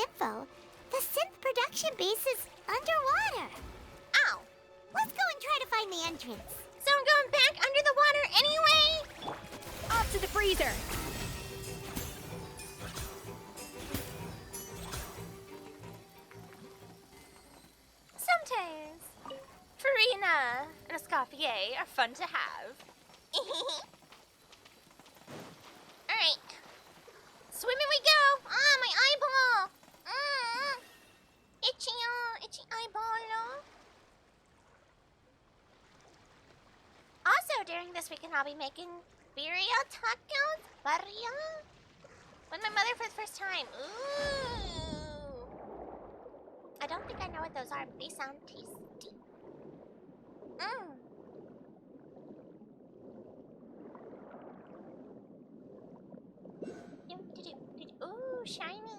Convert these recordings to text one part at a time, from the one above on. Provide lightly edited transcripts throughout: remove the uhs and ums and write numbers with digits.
info, the synth production base is underwater. Ow! Let's go and try to find the entrance. So I'm going back under the water anyway? Off to the freezer! Sometimes, Farina and Escoffier are fun to have. Alright. Swimming we go! Ah, my eyeball! Itchy eyeball. Also, during this weekend, I'll be making birria tacos. Birria? With my mother for the first time. Ooh. I don't think I know what those are, but they sound tasty. Ooh, shiny.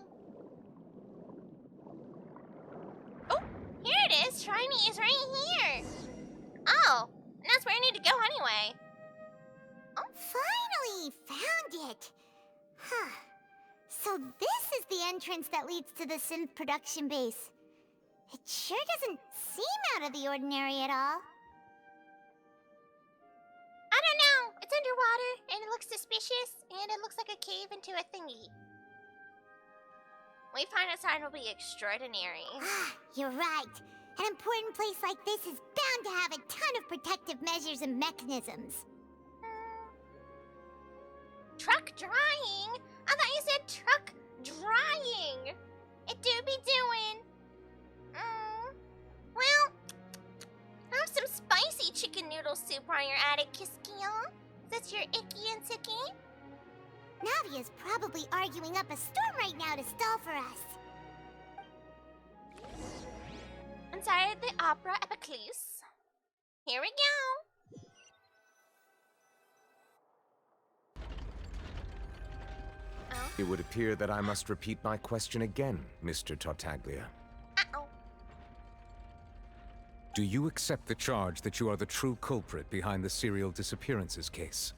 Oh, here it is. Shiny is right here. Oh, and that's where I need to go anyway. Finally found it. Huh. So this is the entrance that leads to the synth production base. It sure doesn't seem out of the ordinary at all. I don't know. It's underwater, and it looks suspicious, and it looks like a cave into a thingy. We find a sign will be extraordinary. You're right. An important place like this is bound to have a ton of protective measures and mechanisms. Truck drying? I thought you said truck drying. It do be doing. Well, have some spicy chicken noodle soup while you're at it, Kiskiel. That's your icky and sicky. Navia's probably arguing up a storm right now to stall for us. Inside the Opera Epicluse. Here we go. Oh. It would appear that I must repeat my question again, Mr. Tartaglia. Uh-oh. Do you accept the charge that you are the true culprit behind the serial disappearances case?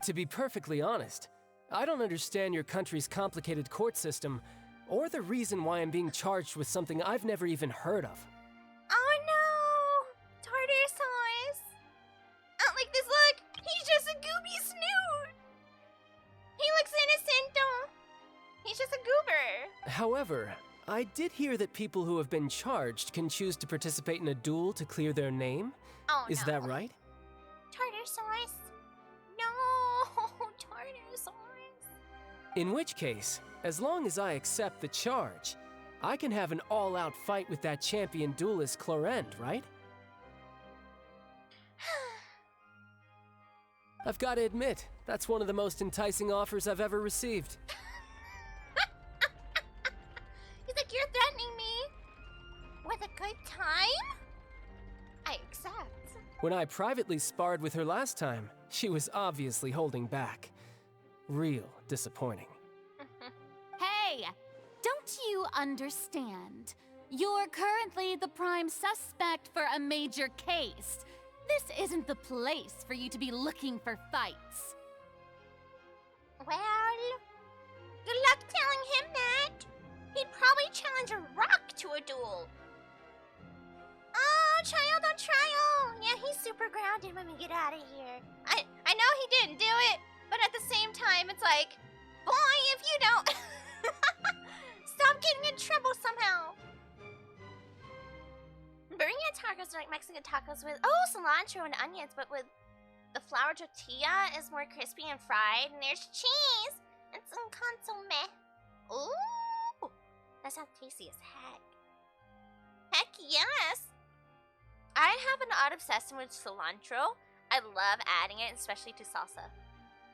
To be perfectly honest, I don't understand your country's complicated court system, or the reason why I'm being charged with something I've never even heard of. Oh no! Tartar sauce! I don't like this look! He's just a gooby snoot! He looks innocent, though! He's just a goober! However, I did hear that people who have been charged can choose to participate in a duel to clear their name. Oh, Is no. that right? Tartar sauce? No! Tartar sauce! In which case, as long as I accept the charge, I can have an all-out fight with that champion duelist Clorend, right? I've got to admit, that's one of the most enticing offers I've ever received. He's like, you're threatening me with a good time? I accept. When I privately sparred with her last time, she was obviously holding back. Real disappointing. Hey, don't you understand? You're currently the prime suspect for a major case. This isn't the place for you to be looking for fights. Well, good luck telling him that. He'd probably challenge a rock to a duel. Oh, trial on trial. Yeah, he's super grounded when we get out of here. I know he didn't do it, but at the same time, it's like, boy, if you don't stop getting in trouble somehow. Burrito tacos are like Mexican tacos with, cilantro and onions, but with the flour tortilla is more crispy and fried, and there's cheese and some consomme. Ooh, that sounds tasty as heck. Heck yes. I have an odd obsession with cilantro. I love adding it, especially to salsa.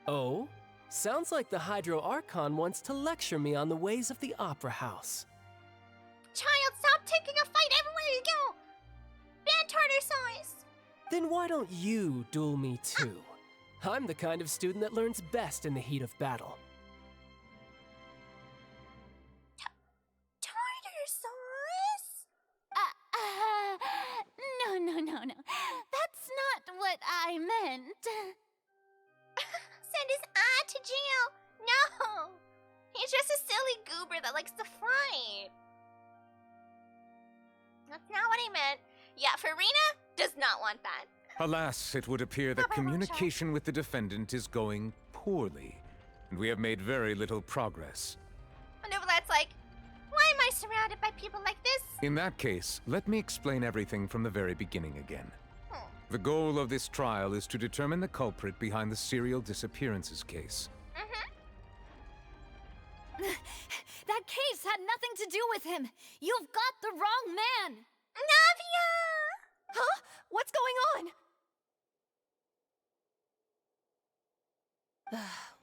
Oh? Sounds like the Hydro Archon wants to lecture me on the ways of the Opera House. Child, stop taking a fight everywhere you go! Ban tartar sauce! Then why don't you duel me too? I'm the kind of student that learns best in the heat of battle. Tartar sauce? No. That's not what I meant. Send his eye to jail! No! likes to fight. That's not what I meant. Yeah, Farina does not want that. Alas, it would appear that communication with the defendant is going poorly, and we have made very little progress. Novelette's like, why am I surrounded by people like this? In that case, let me explain everything from the very beginning again. The goal of this trial is to determine the culprit behind the serial disappearances case. That case had nothing to do with him. You've got the wrong man. Navia! Huh? What's going on?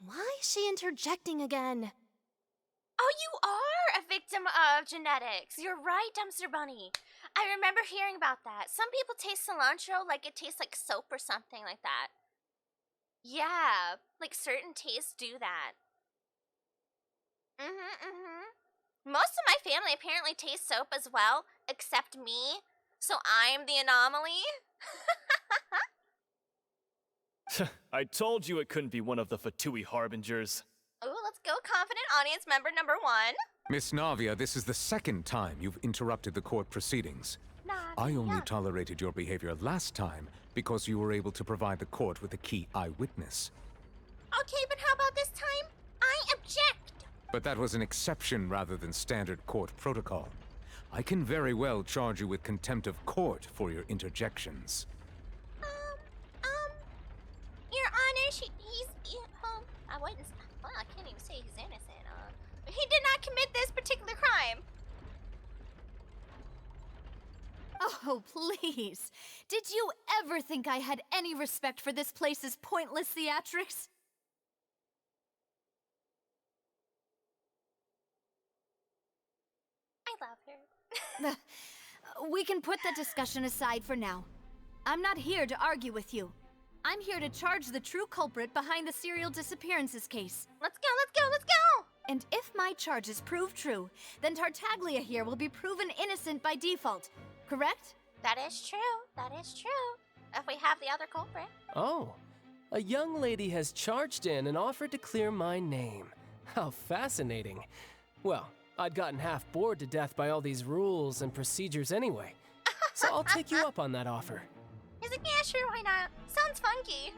Why is she interjecting again? Oh, you are a victim of genetics. You're right, Dumpster Bunny. I remember hearing about that. Some people taste cilantro like it tastes like soap or something like that. Yeah, like certain tastes do that. Most of my family apparently tastes soap as well, except me. So I'm the anomaly. I told you it couldn't be one of the Fatui Harbingers. Ooh, let's go, confident audience member number 1. Miss Navia, this is the second time you've interrupted the court proceedings. I only tolerated your behavior last time because you were able to provide the court with a key eyewitness. Okay, but how about this time? I object. But that was an exception rather than standard court protocol. I can very well charge you with contempt of court for your interjections. Your Honor, I wouldn't, well, I can't even say he's innocent. He did not commit this particular crime. Oh, please. Did you ever think I had any respect for this place's pointless theatrics? I love her. We can put that discussion aside for now. I'm not here to argue with you. I'm here to charge the true culprit behind the serial disappearances case. Let's go, let's go, let's go! And if my charges prove true, then Tartaglia here will be proven innocent by default, correct? That is true, that is true. If we have the other culprit. Oh, a young lady has charged in and offered to clear my name. How fascinating. Well, I'd gotten half bored to death by all these rules and procedures anyway. So I'll take you up on that offer. He's like, yeah, sure, why not? Sounds funky.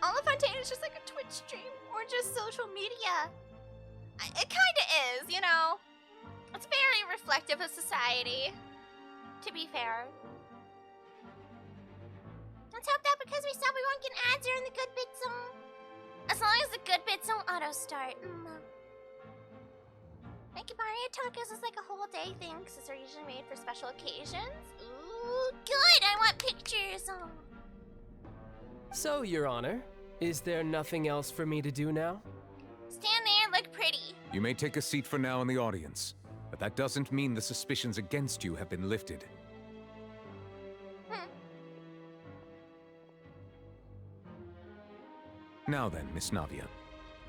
Olifontaine is just like a Twitch stream or just social media. It kinda is, you know? It's very reflective of society, to be fair. Let's hope that because we said we weren't getting ads during the good bit zone. As long as the good bits don't auto-start. Makimaria tacos is like a whole day thing since they're usually made for special occasions. Ooh, good! I want pictures! So, Your Honor, is there nothing else for me to do now? Stand there and look pretty. You may take a seat for now in the audience, but that doesn't mean the suspicions against you have been lifted. Now then, Miss Navia,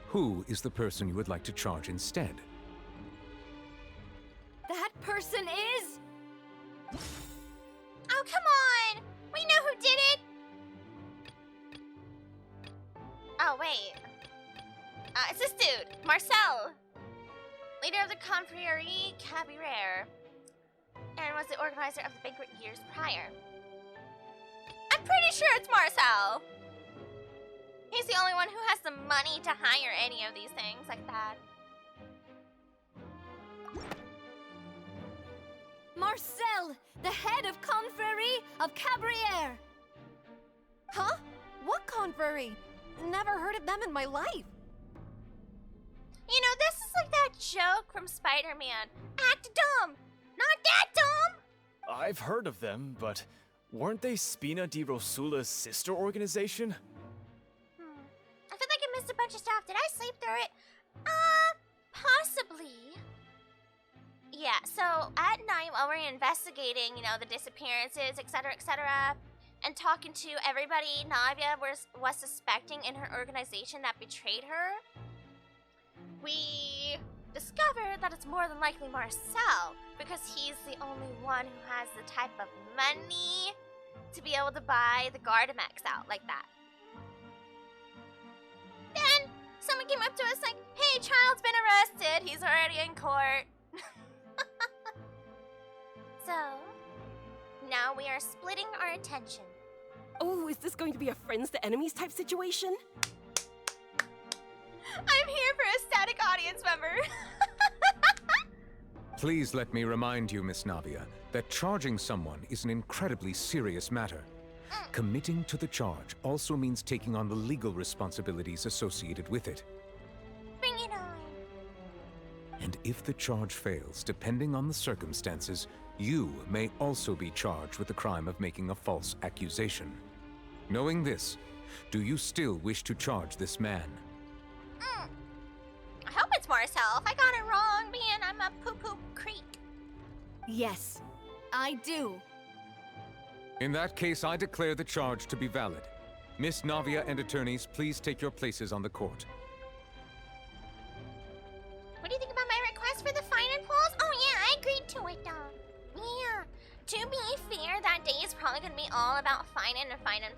who is the person you would like to charge instead? That person is... Oh, come on! We know who did it! Oh, wait. It's this dude, Marcel. Leader of the Confrérie Cabirer. And was the organizer of the banquet years prior. I'm pretty sure it's Marcel. He's the only one who has the money to hire any of these things like that. Marcel, the head of Confrérie of Cabriere. Huh? What confrérie? Never heard of them in my life. You know, this is like that joke from Spider-Man. Act dumb! Not that dumb! I've heard of them, but weren't they Spina di Rosula's sister organization? I feel like I missed a bunch of stuff. Did I sleep through it? Possibly. Yeah, so at night while we're investigating, you know, the disappearances, etc., and talking to everybody Navia was suspecting in her organization that betrayed her, we discovered that it's more than likely Marcel, because he's the only one who has the type of money to be able to buy the Gardamex out like that. Then, Someone came up to us like, hey, child's been arrested. He's already in court. So, now we are splitting our attention. Oh, is this going to be a friends to enemies type situation? I'm here for a static audience member. Please let me remind you, Miss Navia, that charging someone is an incredibly serious matter. Committing to the charge also means taking on the legal responsibilities associated with it. Bring it on. And if the charge fails, depending on the circumstances, you may also be charged with the crime of making a false accusation. Knowing this, do you still wish to charge this man? I hope it's Marcel. If I got it wrong, man, I'm a poo-poo creek. Yes, I do. In that case, I declare the charge to be valid. Miss Navia and attorneys, please take your places on the court. What do you think about my request for the fine and pulls? Oh yeah, I agreed to it though. Yeah. To be fair, that day is probably gonna be all about fine and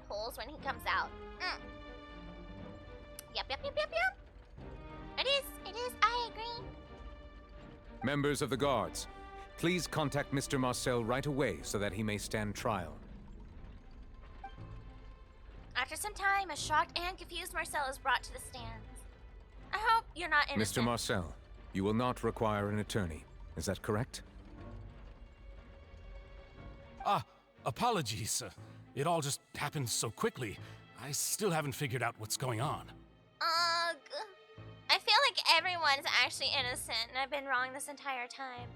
pulls when he comes out. Yep. It is, I agree. Members of the guards, please contact Mr. Marcel right away so that he may stand trial. After some time, a shocked and confused Marcel is brought to the stands. I hope you're not innocent. Mr. Marcel, you will not require an attorney. Is that correct? Apologies. It all just happened so quickly. I still haven't figured out what's going on. Ugh. I feel like everyone's actually innocent, and I've been wrong this entire time.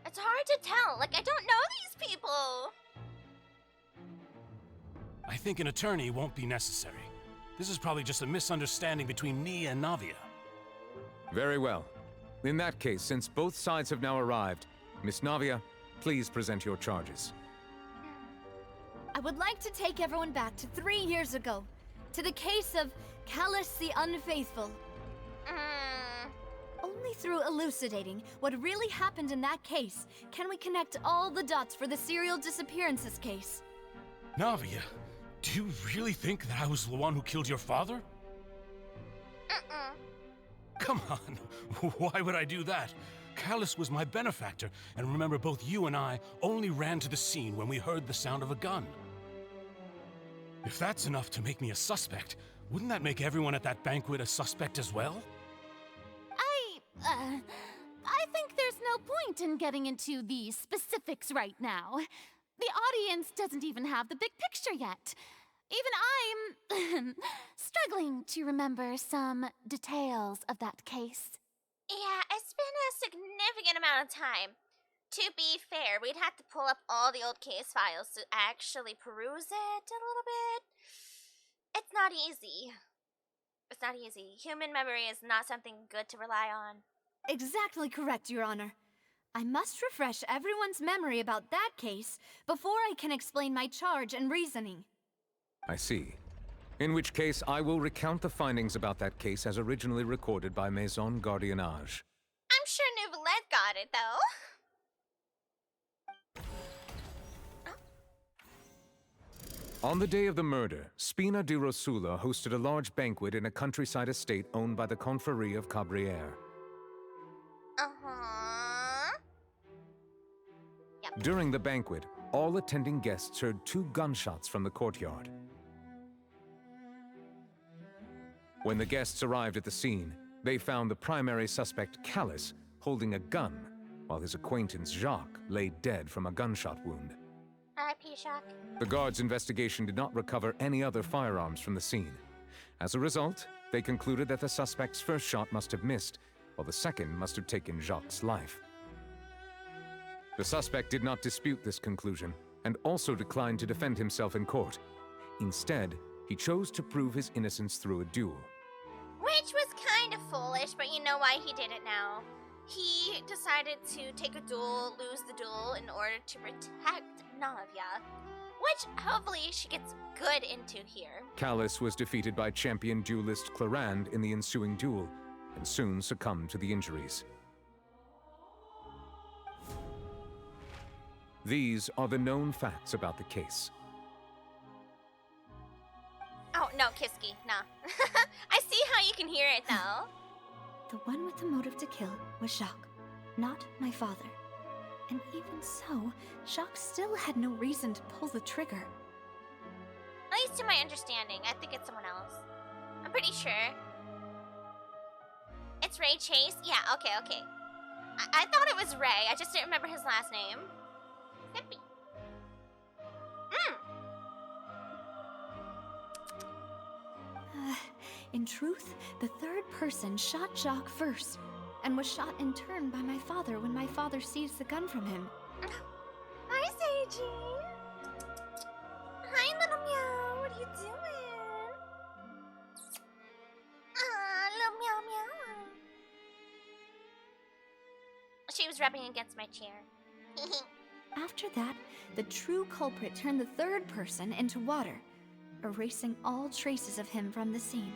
It's hard to tell. Like, I don't know these people. I think an attorney won't be necessary. This is probably just a misunderstanding between me and Navia. Very well. In that case, since both sides have now arrived, Miss Navia, please present your charges. I would like to take everyone back to 3 years ago, to the case of Callus the Unfaithful. Only through elucidating what really happened in that case can we connect all the dots for the serial disappearances case. Navia, do you really think that I was the one who killed your father? Come on, why would I do that? Callus was my benefactor, and remember, both you and I only ran to the scene when we heard the sound of a gun. If that's enough to make me a suspect, wouldn't that make everyone at that banquet a suspect as well? I think there's no point in getting into the specifics right now. The audience doesn't even have the big picture yet. Even I'm struggling to remember some details of that case. Yeah, it's been a significant amount of time. To be fair, we'd have to pull up all the old case files to actually peruse it a little bit. It's not easy. It's not easy. Human memory is not something good to rely on. Exactly correct, Your Honor. I must refresh everyone's memory about that case before I can explain my charge and reasoning. I see. In which case, I will recount the findings about that case as originally recorded by Maison Gardiennage. I'm sure Nouvellette got it, though. On the day of the murder, Spina di Rosula hosted a large banquet in a countryside estate owned by the Confrérie of Cabrières. Yep. During the banquet, all attending guests heard 2 gunshots from the courtyard. When the guests arrived at the scene, they found the primary suspect, Callus, holding a gun, while his acquaintance, Jacques, lay dead from a gunshot wound. R.I.P. Jacques. The guards' investigation did not recover any other firearms from the scene. As a result, they concluded that the suspect's first shot must have missed, while the second must have taken Jacques' life. The suspect did not dispute this conclusion, and also declined to defend himself in court. Instead, he chose to prove his innocence through a duel. Which was kind of foolish, but you know why he did it now. He decided to take a duel, lose the duel, in order to protect Navia. Which, hopefully, she gets good into here. Callus was defeated by champion duelist Clarande in the ensuing duel, and soon succumbed to the injuries. These are the known facts about the case. Oh, no, Kiski, nah. I see how you can hear it though. The one with the motive to kill was Jacques, not my father. And even so, Jacques still had no reason to pull the trigger. At least to my understanding, I think it's someone else. I'm pretty sure. It's Ray Chase? Yeah, okay. I thought it was Ray, I just didn't remember his last name. Hippie. In truth, the third person shot Jacques first, and was shot in turn by my father when my father seized the gun from him. Hi, Seiji. Hi, little meow. What are you doing? Little meow meow. She was rubbing against my chair. After that, the true culprit turned the third person into water, erasing all traces of him from the scene.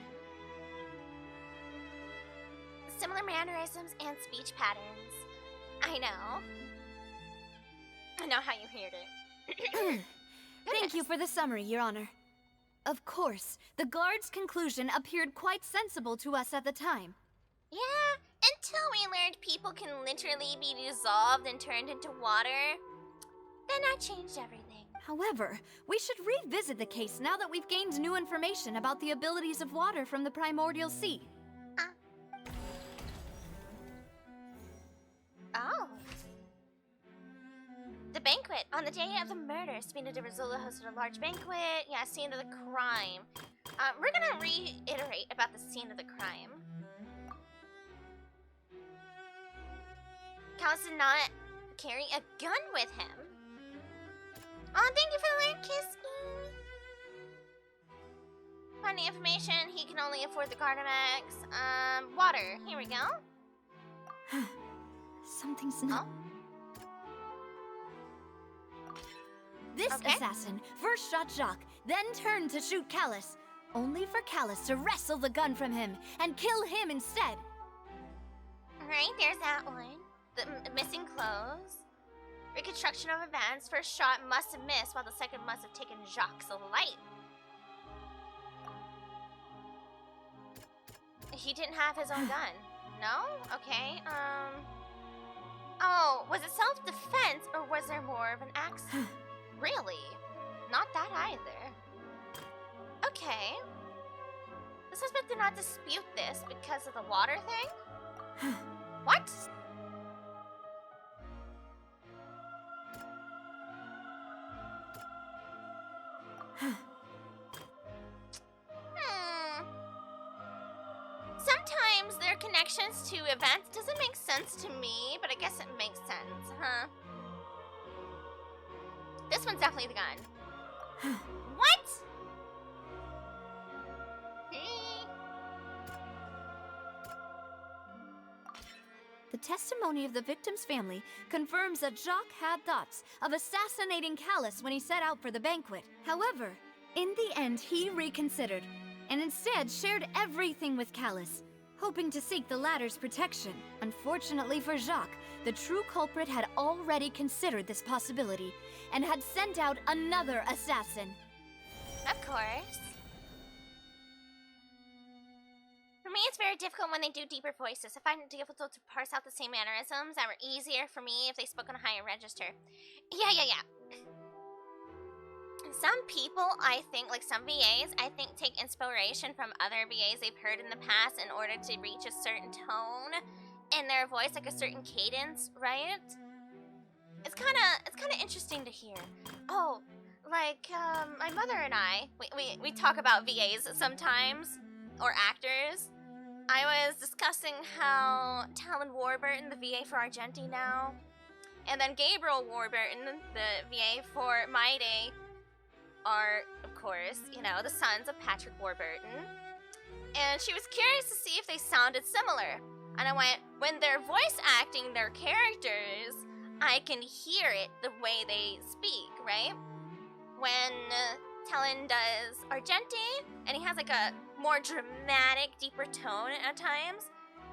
Similar mannerisms and speech patterns. I know how you heard it. Thank you for the summary, Your Honor. Of course, the guard's conclusion appeared quite sensible to us at the time. Yeah, until we learned people can literally be dissolved and turned into water. Then that changed everything. However, we should revisit the case now that we've gained new information about the abilities of water from the primordial sea. Oh. The banquet. On the day of the murder, Spina de Rosula hosted a large banquet. Yeah, scene of the crime. We're gonna reiterate about the scene of the crime. Callus did not carry a gun with him. Oh, thank you for the land kiss. Finding information, he can only afford the Gardamex. Water. Here we go. Something's not... This assassin first shot Jacques, then turned to shoot Callus, only for Callus to wrestle the gun from him and kill him instead. Right, there's that one. The missing clothes. Reconstruction of events. First shot must have missed, while the second must have taken Jacques' life. He didn't have his own gun. No? Okay, Oh, was it self-defense, or was there more of an accident? Really? Not that either. Okay. The suspect did not dispute this because of the water thing? What? Sometimes their connections to events doesn't make sense to me, but I guess it makes sense, huh? This one's definitely the gun. What? The testimony of the victim's family confirms that Jacques had thoughts of assassinating Callus when he set out for the banquet. However, in the end, he reconsidered, and instead shared everything with Callus, hoping to seek the latter's protection. Unfortunately for Jacques, the true culprit had already considered this possibility, and had sent out another assassin. Of course. For me, it's very difficult when they do deeper voices. I find it difficult to parse out the same mannerisms that were easier for me if they spoke on a higher register. Yeah. Some people, I think, like some VAs, I think take inspiration from other VAs they've heard in the past in order to reach a certain tone in their voice, like a certain cadence, right? It's kind of interesting to hear. Oh, like my mother and I, we talk about VAs sometimes, or actors. I was discussing how Talon Warburton, the VA for Argenti now, and then Gabriel Warburton, the VA for My Day, are, of course, you know, the sons of Patrick Warburton. And she was curious to see if they sounded similar. And I went, when they're voice acting their characters, I can hear it the way they speak, right? When Talon does Argenti, and he has like a more dramatic, deeper tone at times,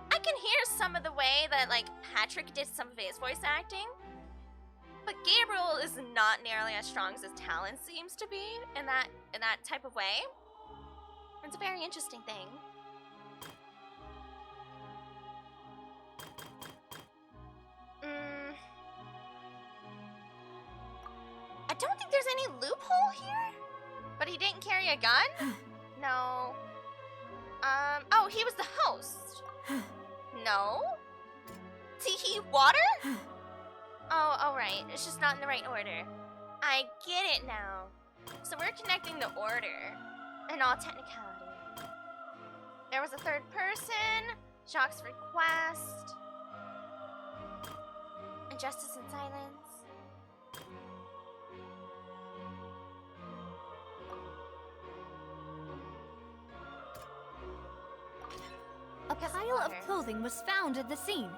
I can hear some of the way that like Patrick did some of his voice acting. But Gabriel is not nearly as strong as his Talon seems to be in that type of way. It's a very interesting thing. don't think there's any loophole here. But he didn't carry a gun? No. Oh, he was the host. No. Did he water? Oh, right. It's just not in the right order. I get it now. So we're connecting the order in all technicality. There was a third person, Jacques' request, injustice and silence. A pile of clothing was found at the scene.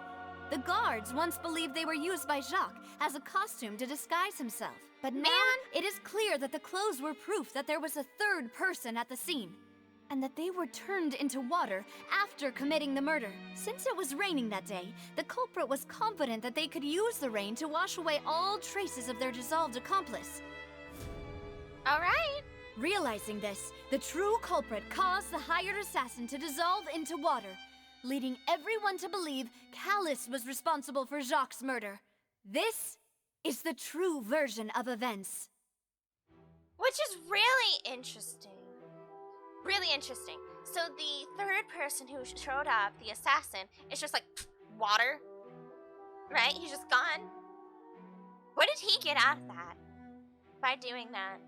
The guards once believed they were used by Jacques as a costume to disguise himself. But now it is clear that the clothes were proof that there was a third person at the scene, and that they were turned into water after committing the murder. Since it was raining that day, the culprit was confident that they could use the rain to wash away all traces of their dissolved accomplice. All right. Realizing this, the true culprit caused the hired assassin to dissolve into water, leading everyone to believe Callus was responsible for Jacques' murder. This is the true version of events. Which is really interesting. Really interesting. So the third person who showed up, the assassin, is just like water, right? He's just gone. What did he get out of that by doing that?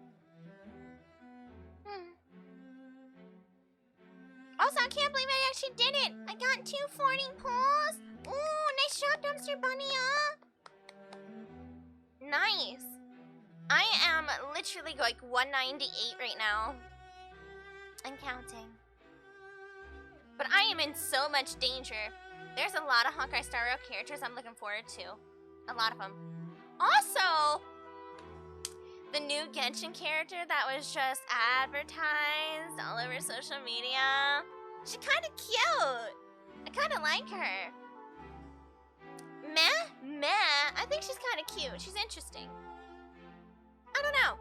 Also, I can't believe I actually did it. I got 240 pulls. Ooh, nice shot, Dumpster Bunny, Nice. I am literally like 198 right now. And counting. But I am in so much danger. There's a lot of Honkai Star Rail characters I'm looking forward to. A lot of them. Also, the new Genshin character that was just advertised all over social media. She's kind of cute. I kind of like her. Meh. I think she's kind of cute. She's interesting. I don't know.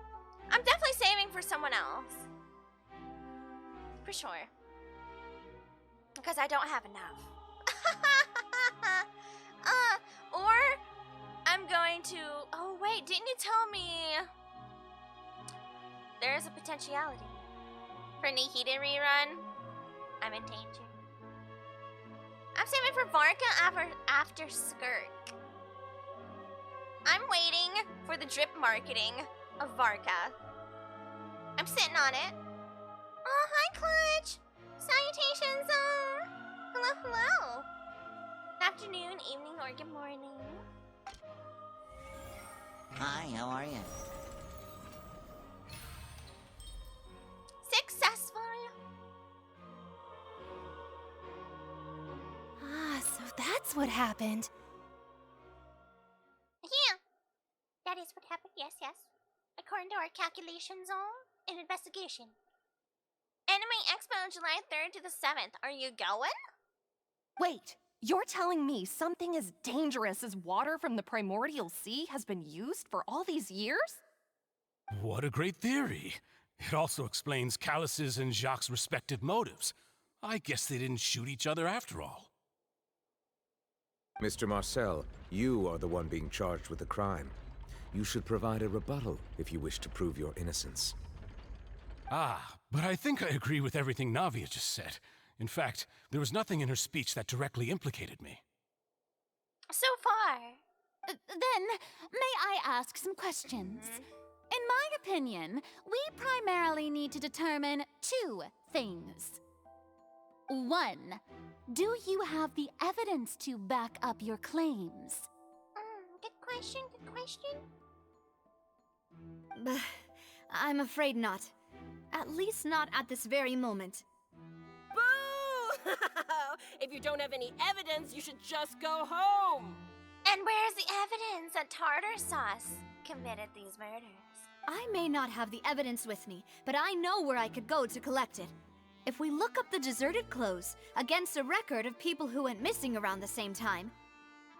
I'm definitely saving for someone else. For sure. Because I don't have enough. Or I'm going to... Oh, wait. Didn't you tell me... There is a potentiality. For Nihida rerun, I'm in danger. I'm saving for Varka after Skirk. I'm waiting for the drip marketing of Varka. I'm sitting on it. Oh, hi, Clutch. Salutations, hello. Afternoon, evening, or good morning. Hi, how are you? Successful. So that's what happened. Yeah, that is what happened. Yes. According to our calculations on an investigation. Anime Expo July 3rd to the 7th. Are you going? Wait, you're telling me something as dangerous as water from the primordial sea has been used for all these years? What a great theory. It also explains Callus's and Jacques' respective motives. I guess they didn't shoot each other after all. Mr. Marcel, you are the one being charged with the crime. You should provide a rebuttal if you wish to prove your innocence. But I think I agree with everything Navia just said. In fact, there was nothing in her speech that directly implicated me. So far. Then, may I ask some questions? In my opinion, we primarily need to determine two things. One, do you have the evidence to back up your claims? Good question. I'm afraid not. At least not at this very moment. Boo! If you don't have any evidence, you should just go home. And where's the evidence that Tartar Sauce committed these murders? I may not have the evidence with me, but I know where I could go to collect it. If we look up the deserted clothes against a record of people who went missing around the same time,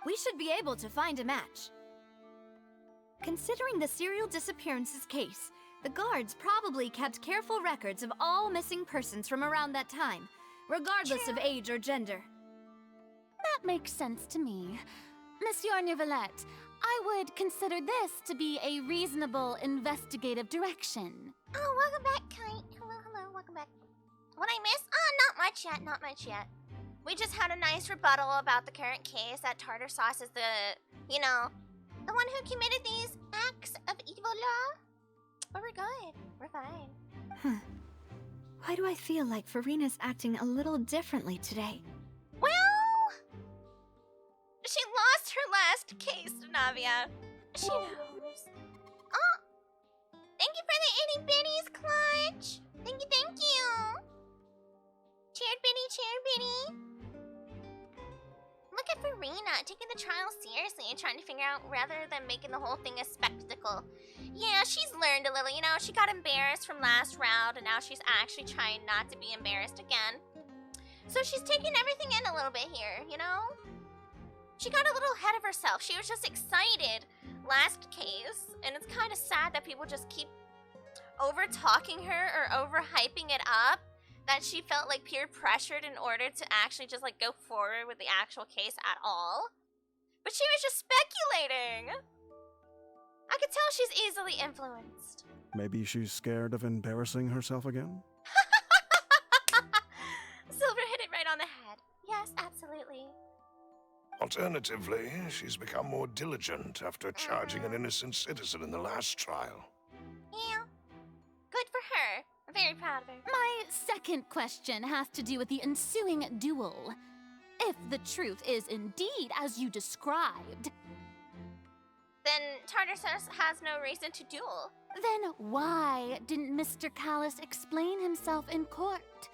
we should be able to find a match. Considering the serial disappearances case, the guards probably kept careful records of all missing persons from around that time, regardless of age or gender. That makes sense to me. Monsieur Neuvillette, I would consider this to be a reasonable investigative direction. Oh, welcome back, Kite. Hello, welcome back. What I missed? Not much yet. We just had a nice rebuttal about the current case that Tartar Sauce is the one who committed these acts of evil law. But we're good. We're fine. Huh. Why do I feel like Farina's acting a little differently today? Well, she lost her last case, Navia. She knows. Oh, thank you for the itty bitties, Clutch. Thank you. Cheer bitty. Look at Farina, taking the trial seriously and trying to figure out rather than making the whole thing a spectacle. Yeah, she's learned a little, she got embarrassed from last round and now she's actually trying not to be embarrassed again. So she's taking everything in a little bit here, She got a little ahead of herself. She was just excited last case, and it's kind of sad that people just keep over-talking her or over-hyping it up, that she felt like peer pressured in order to actually just go forward with the actual case at all. But she was just speculating. I could tell she's easily influenced. Maybe she's scared of embarrassing herself again? Silver hit it right on the head. Yes, absolutely. Alternatively, she's become more diligent after charging an innocent citizen in the last trial. Yeah. Good for her. I'm very proud of her. My second question has to do with the ensuing duel. If the truth is indeed as you described, then Tartar Sauce has no reason to duel. Then why didn't Mr. Callus explain himself in court?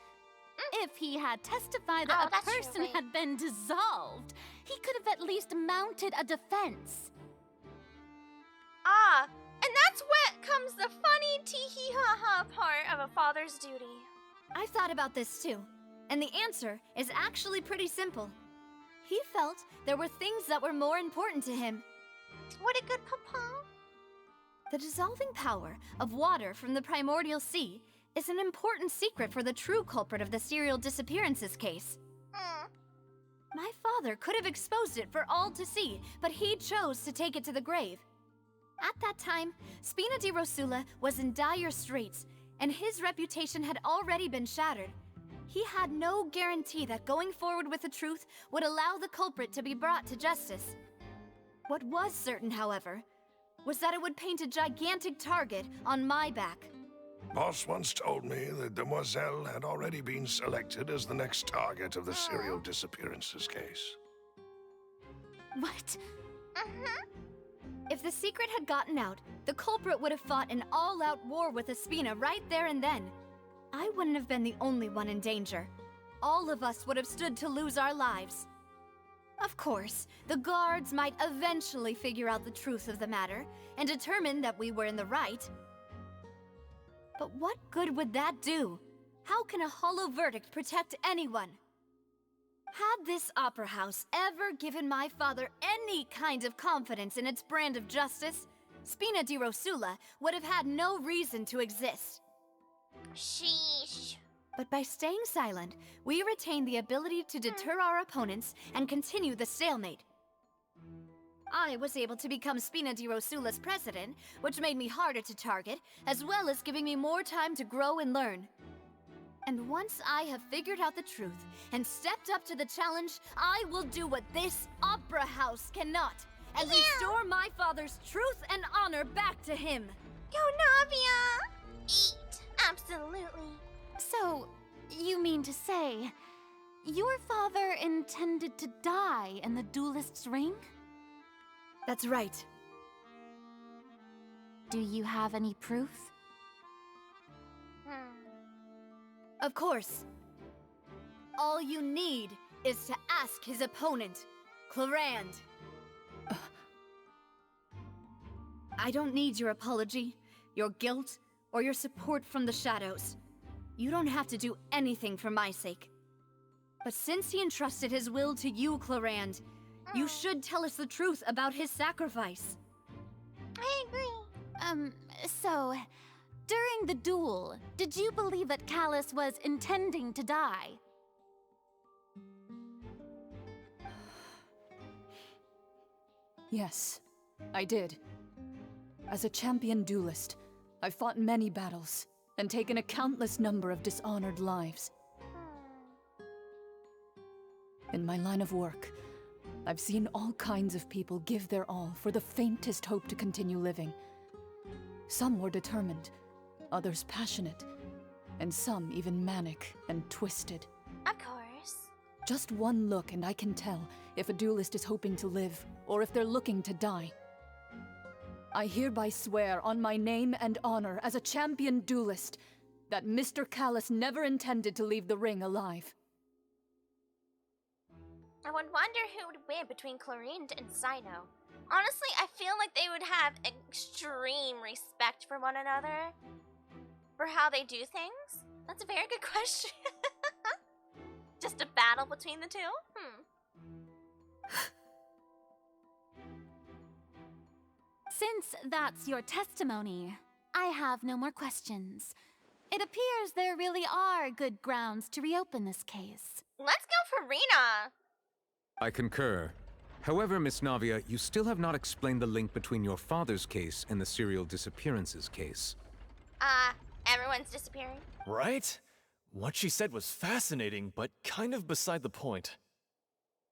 If he had testified that a person had been dissolved, he could have at least mounted a defense. Ah, and that's what comes the funny tee-hee-ha-ha part of a father's duty. I've thought about this too, and the answer is actually pretty simple. He felt there were things that were more important to him. What a good papa. The dissolving power of water from the primordial sea is an important secret for the true culprit of the serial disappearances case. My father could have exposed it for all to see, but he chose to take it to the grave. At that time, Spina di Rosula was in dire straits, and his reputation had already been shattered. He had no guarantee that going forward with the truth would allow the culprit to be brought to justice. What was certain, however, was that it would paint a gigantic target on my back. Boss once told me that Demoiselle had already been selected as the next target of the serial disappearances case. What? If the secret had gotten out, the culprit would have fought an all-out war with Espina right there and then. I wouldn't have been the only one in danger. All of us would have stood to lose our lives. Of course, the guards might eventually figure out the truth of the matter and determine that we were in the right. But what good would that do? How can a hollow verdict protect anyone? Had this opera house ever given my father any kind of confidence in its brand of justice, Spina di Rosula would have had no reason to exist. Sheesh. But by staying silent, we retain the ability to deter our opponents and continue the stalemate. I was able to become Spina di Rosula's president, which made me harder to target, as well as giving me more time to grow and learn. And once I have figured out the truth and stepped up to the challenge, I will do what this opera house cannot, and restore my father's truth and honor back to him. Go Navia! Eat, absolutely. So, you mean to say, your father intended to die in the duelist's ring? That's right. Do you have any proof? Of course. All you need is to ask his opponent, Clarand. I don't need your apology, your guilt, or your support from the shadows. You don't have to do anything for my sake. But since he entrusted his will to you, Clarand, you should tell us the truth about his sacrifice. I agree. So, during the duel, did you believe that Callus was intending to die? Yes, I did. As a champion duelist, I've fought many battles and taken a countless number of dishonored lives. In my line of work, I've seen all kinds of people give their all for the faintest hope to continue living. Some were determined, others passionate, and some even manic and twisted. Of course. Just one look and I can tell if a duelist is hoping to live or if they're looking to die. I hereby swear on my name and honor as a champion duelist that Mr. Callus never intended to leave the ring alive. I would wonder who would win between Chlorine and Cyno. Honestly, I feel like they would have extreme respect for one another. For how they do things? That's a very good question. Just a battle between the two? Since that's your testimony, I have no more questions. It appears there really are good grounds to reopen this case. Let's go for Rena! I concur. However, Miss Navia, you still have not explained the link between your father's case and the serial disappearances case. Everyone's disappearing. Right? What she said was fascinating, but kind of beside the point.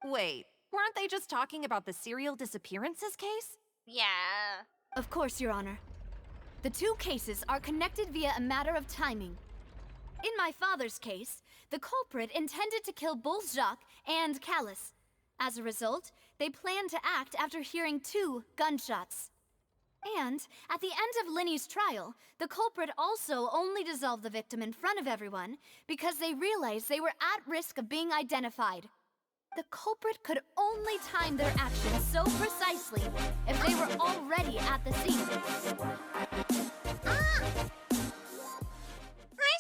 Wait, weren't they just talking about the serial disappearances case? Yeah. Of course, Your Honor. The two cases are connected via a matter of timing. In my father's case, the culprit intended to kill both Jacques and Callus. As a result, they planned to act after hearing 2 gunshots. And at the end of Linny's trial, the culprit also only dissolved the victim in front of everyone because they realized they were at risk of being identified. The culprit could only time their actions so precisely if they were already at the scene. Hi,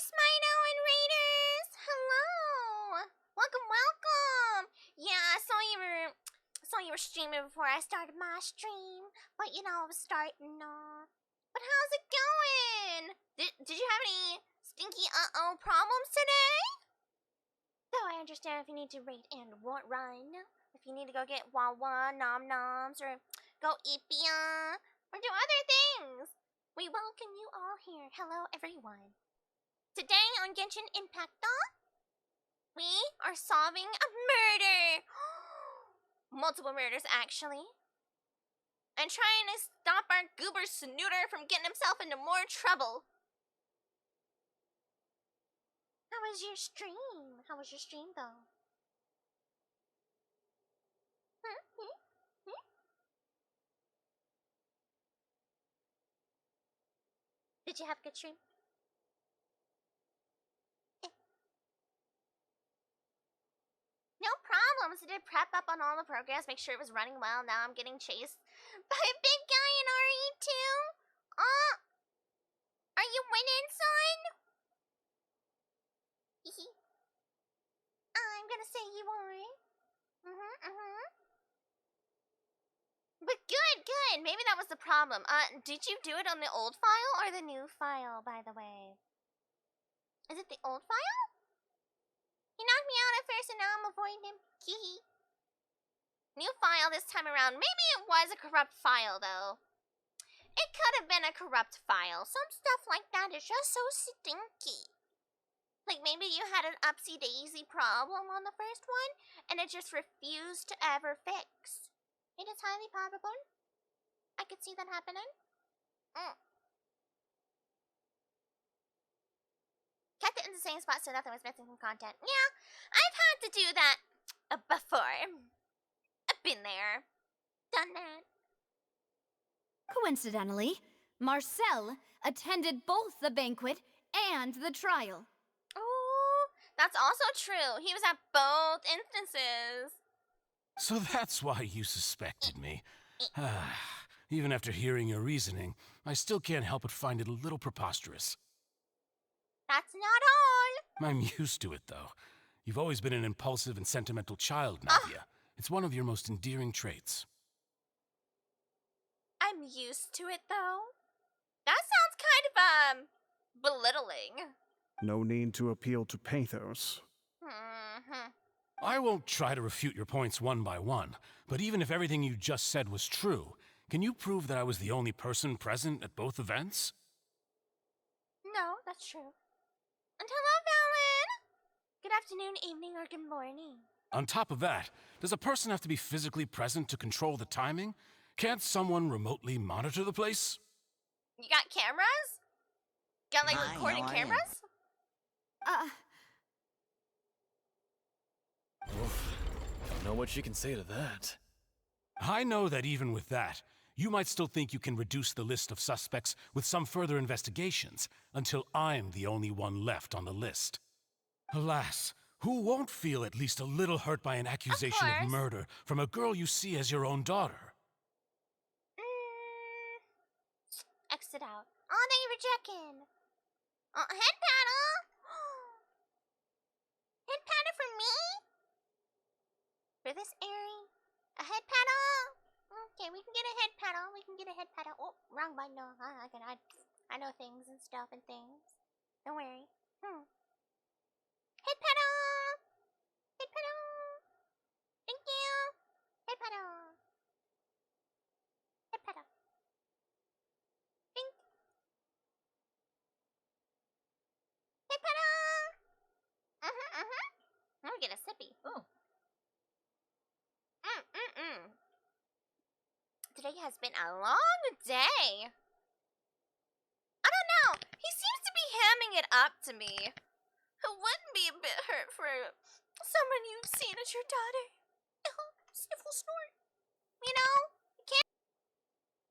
Smino and Raiders! Hello! Welcome! Yeah, I saw you were streaming before I started my stream, but I was starting off. But how's it going? Did you have any stinky problems today? Though I understand if you need to rate and run, if you need to go get Wawa, Nom Noms, or go Ipia, or do other things. We welcome you all here. Hello, everyone. Today on Genshin Impact, we are solving a murder. Multiple murders, actually. And trying to stop our goober snooter from getting himself into more trouble. How was your stream? Though? Did you have a good stream? No problems. I did prep up on all the progress, make sure it was running well. Now I'm getting chased by a big guy in RE2. Are you winning, son? I'm gonna say you are. But good. Maybe that was the problem. Did you do it on the old file or the new file, by the way? Is it the old file? He knocked me out at first and now I'm avoiding him. Hee. New file this time around. Maybe it was a corrupt file, though. It could have been a corrupt file. Some stuff like that is just so stinky. Like maybe you had an upsy-daisy problem on the first one, and it just refused to ever fix. It is highly probable. I could see that happening. Kept it in the same spot so nothing was missing from content. Yeah, I've had to do that before. I've been there. Done that. Coincidentally, Marcel attended both the banquet and the trial. Oh, that's also true. He was at both instances. So that's why you suspected me. Even after hearing your reasoning, I still can't help but find it a little preposterous. That's not all. I'm used to it, though. You've always been an impulsive and sentimental child, Navia. It's one of your most endearing traits. I'm used to it, though. That sounds kind of, belittling. No need to appeal to pathos. I won't try to refute your points one by one, but even if everything you just said was true, Can you prove that I was the only person present at both events? No, that's true. And hello, Valen! Good afternoon, evening, or good morning. On top of that, does a person have to be physically present to control the timing? Can't someone remotely monitor the place? You got cameras? Got like Hi, recording how are ya? cameras? Oof. Don't know what you can say to that. I know that even with that, you might still think you can reduce the list of suspects with some further investigations until I'm the only one left on the list. Alas, who won't feel at least a little hurt by an accusation of murder from a girl you see as your own daughter? Exit out. Oh, thank you for checking. Head paddle! Head paddle for me? For this Airy? A head paddle? Okay, we can get a head paddle. We can get a head paddle. Oh, wrong button. No, I know things and stuff and things. Don't worry. Head paddle! Head paddle! Thank you! Head paddle! Head paddle. Think. Head paddle! I'm gonna get a sippy. Ooh. Today has been a long day. I don't know. He seems to be hamming it up to me. Who wouldn't be a bit hurt for someone you've seen as your daughter? Sniffle snort. You know? You can't.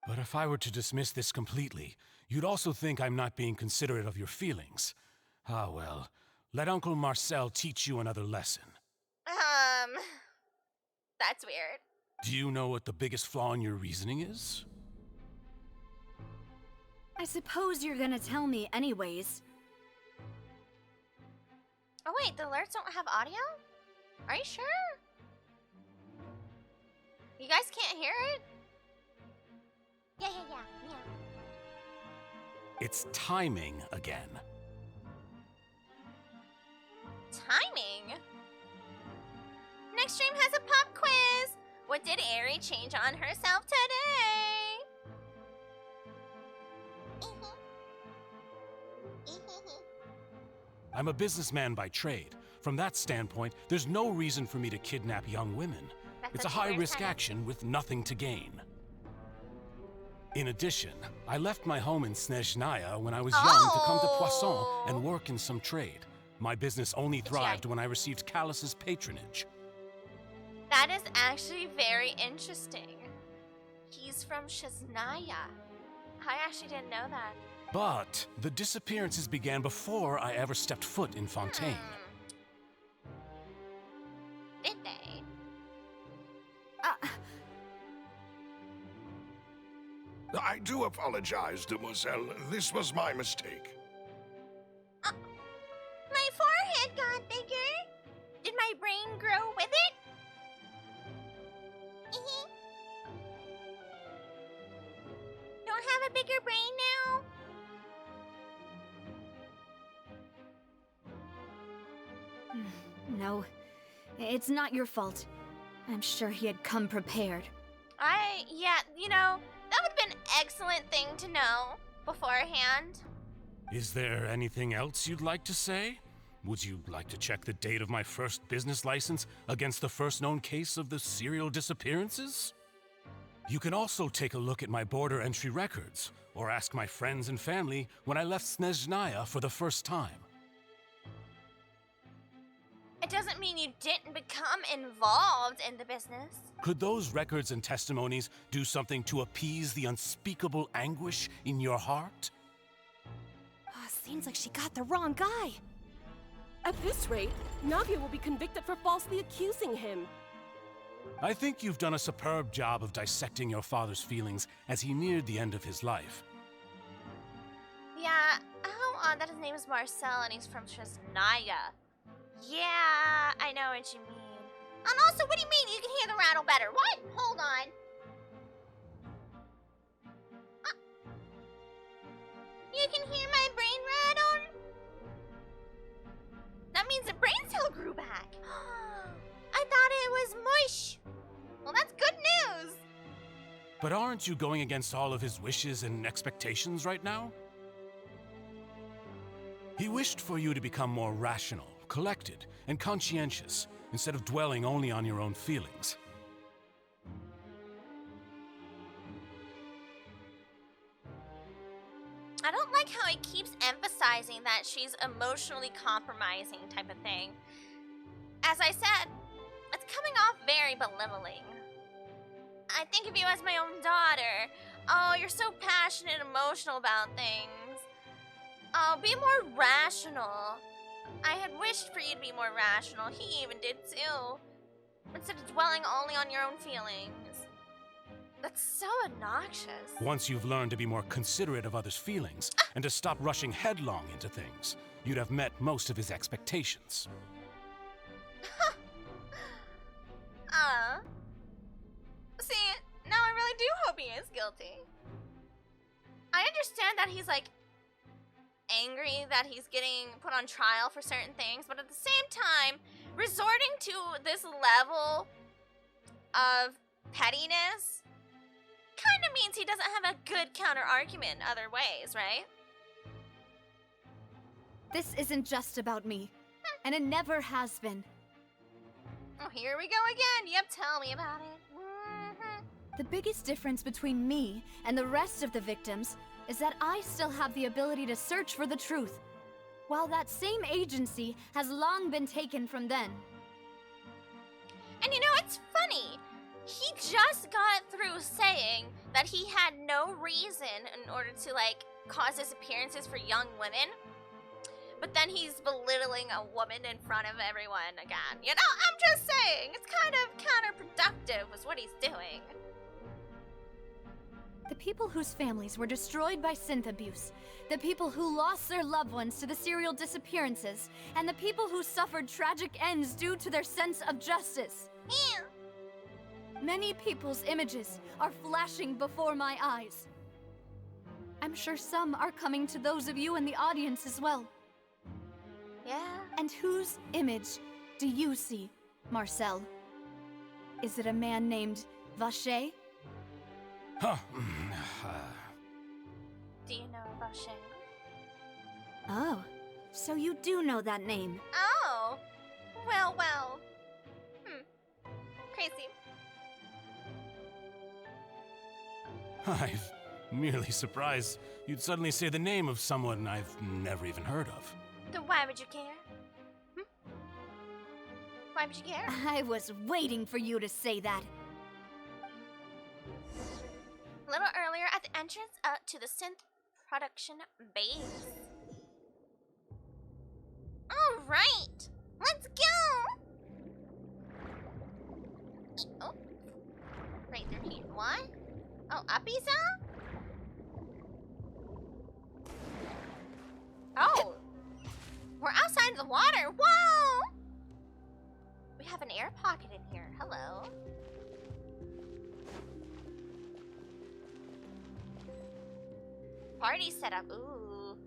But if I were to dismiss this completely, you'd also think I'm not being considerate of your feelings. Ah well, let Uncle Marcel teach you another lesson. That's weird. Do you know what the biggest flaw in your reasoning is? I suppose you're gonna tell me anyways. Oh wait, the alerts don't have audio? Are you sure? You guys can't hear it? Yeah. It's timing again. Timing? Next stream has a pop quiz! What did Aerie change on herself today? I'm a businessman by trade. From that standpoint, there's no reason for me to kidnap young women. It's a high-risk action with nothing to gain. In addition, I left my home in Snezhnaya when I was young to come to Poisson and work in some trade. My business only thrived when I received Callus's patronage. That is actually very interesting. He's from Shiznaya. I actually didn't know that. But the disappearances began before I ever stepped foot in Fontaine. Did they? I do apologize, demoiselle. This was my mistake. My forehead got bigger. Did my brain grow with it? Don't have a bigger brain now? No, it's not your fault. I'm sure he had come prepared. Yeah, you know, that would have been an excellent thing to know beforehand. Is there anything else you'd like to say? Would you like to check the date of my first business license against the first known case of the serial disappearances? You can also take a look at my border entry records, or ask my friends and family when I left Snezhnaya for the first time. It doesn't mean you didn't become involved in the business. Could those records and testimonies do something to appease the unspeakable anguish in your heart? Seems like she got the wrong guy. At this rate, Navia will be convicted for falsely accusing him. I think you've done a superb job of dissecting your father's feelings as he neared the end of his life. Yeah, how odd that his name is Marcel and he's from Shiznaya. Yeah, I know what you mean. And also, what do you mean you can hear the rattle better? What? Hold on. You can hear my brain rattle? That means the brain cell grew back. I thought it was mush. Well, that's good news. But aren't you going against all of his wishes and expectations right now? He wished for you to become more rational, collected, and conscientious, instead of dwelling only on your own feelings. I don't like how he keeps emphasizing that she's emotionally compromising type of thing. As I said, it's coming off very belittling. I think of you as my own daughter. Oh, you're so passionate and emotional about things. Oh, be more rational. I had wished for you to be more rational. He even did too. Instead of dwelling only on your own feelings. That's so obnoxious. Once you've learned to be more considerate of others' feelings and to stop rushing headlong into things, you'd have met most of his expectations. See, now I really do hope he is guilty. I understand that he's like angry that he's getting put on trial for certain things, but at the same time, resorting to this level of pettiness kind of means he doesn't have a good counter argument in other ways, right? This isn't just about me, and it never has been. Oh, here we go again. Yep, tell me about it. The biggest difference between me and the rest of the victims is that I still have the ability to search for the truth, while that same agency has long been taken from them. And you know, it's funny. He just got through saying that he had no reason in order to, like, cause disappearances for young women. But then he's belittling a woman in front of everyone again. You know, I'm just saying, it's kind of counterproductive with what he's doing. The people whose families were destroyed by synth abuse, the people who lost their loved ones to the serial disappearances, and the people who suffered tragic ends due to their sense of justice. Many people's images are flashing before my eyes. I'm sure some are coming to those of you in the audience as well. Yeah. And whose image do you see, Marcel? Is it a man named Vacher? Huh. Do you know Vacher? Oh, so you do know that name. Oh. Well. Crazy. I'm merely surprised you'd suddenly say the name of someone I've never even heard of. Then why would you care? Why would you care? I was waiting for you to say that. A little earlier at the entrance to the synth production base. Alright, let's go! Oh, right there, here. What? Oh, Apisa? Oh, we're outside the water. Whoa! We have an air pocket in here. Hello. Party setup. Ooh.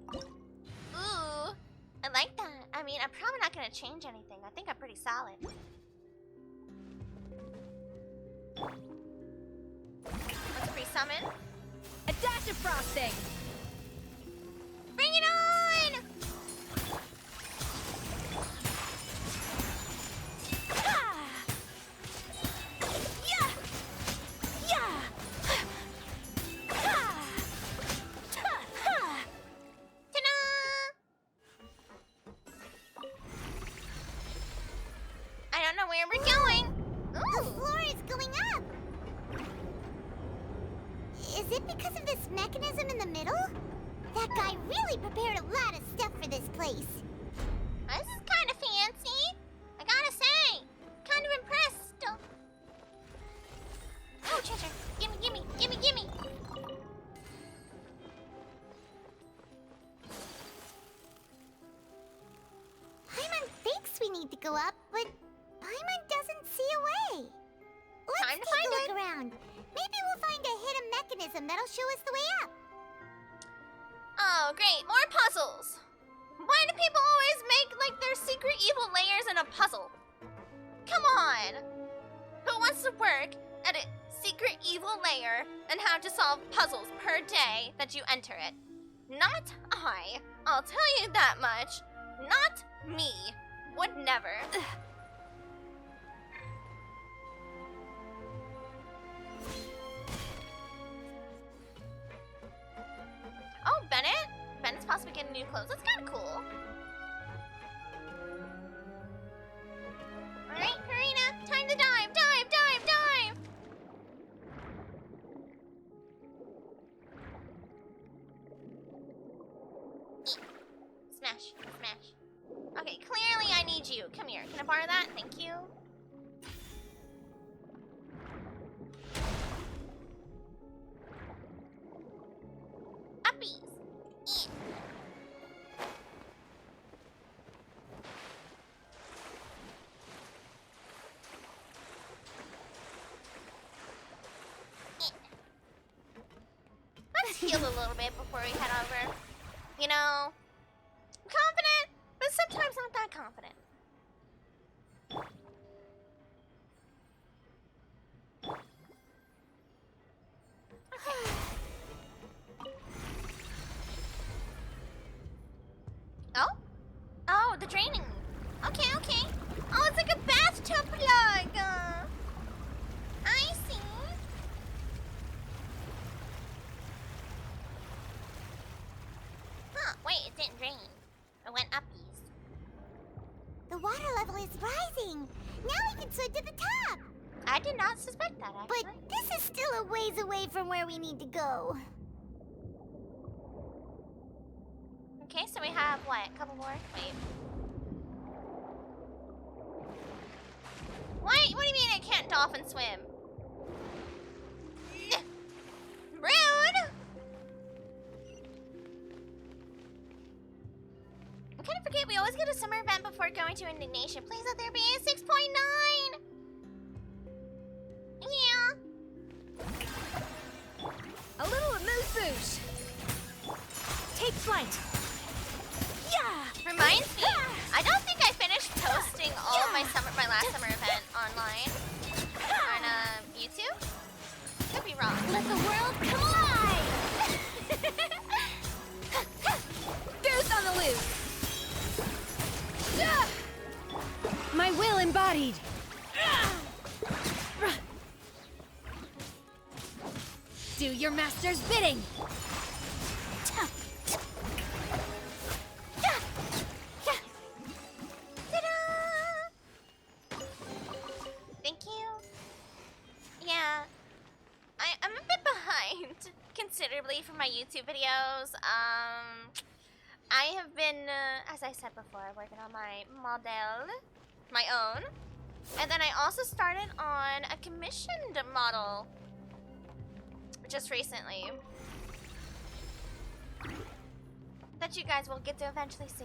I like that. I mean, I'm probably not gonna change anything. I think I'm pretty solid. Let's pre-summon. A dash of frosting! Bring it on! I don't know where we're going. The floor is going up. Is it because of this mechanism in the middle? That guy really prepared a lot of stuff for this place. This is kind of fancy. I gotta say. Kind of impressed. Oh, treasure. Gimme. Paimon thinks we need to go up, but Paimon doesn't see a way. Let's Time to take find a look it. around. Maybe we'll find a hidden mechanism that'll show us the way up. Oh, great. More puzzles. Why do people always make, like, their secret evil layers in a puzzle? Come on. Who wants to work at a secret evil lair and have to solve puzzles per day that you enter it. Not I. I'll tell you that much. Not me. Would never. Oh, Bennett? Bennett's possibly getting new clothes. That's kind of cool. Alright, Karina, time to dive, dive, dive, dive! Smash, smash. Okay, clearly I need you. Come here. Can I borrow that? Thank you. Uppies. Let's heal a little bit before we head over. You know, I'm confident, but sometimes not that confident. Okay. Oh? Oh, the draining. Okay, okay. Oh, it's like a bathtub plug. I see. Huh, wait, it didn't drain. It went uppies. The water level is rising. Now we can swim to the top. I did not suspect that, actually. But this is still a ways away from where we need to go. Okay, so we have, what, a couple more? Wait. What do you mean I can't dolphin swim? Rude! I kind of forget we always get a summer event before going to Indignation. Please let there be a 6.9! Yeah. A little amuse-bouche. Take flight. Yeah. Reminds me, I don't think I finished posting all of my last summer event online on YouTube. Could be wrong. Let the world come alive. Goose on the loose. My will embodied. Do your master's bidding. Thank you. Yeah, I'm a bit behind considerably for my YouTube videos. I have been, as I said before, working on my model, my own, and then I also started on a commissioned model just recently that you guys will get to eventually see.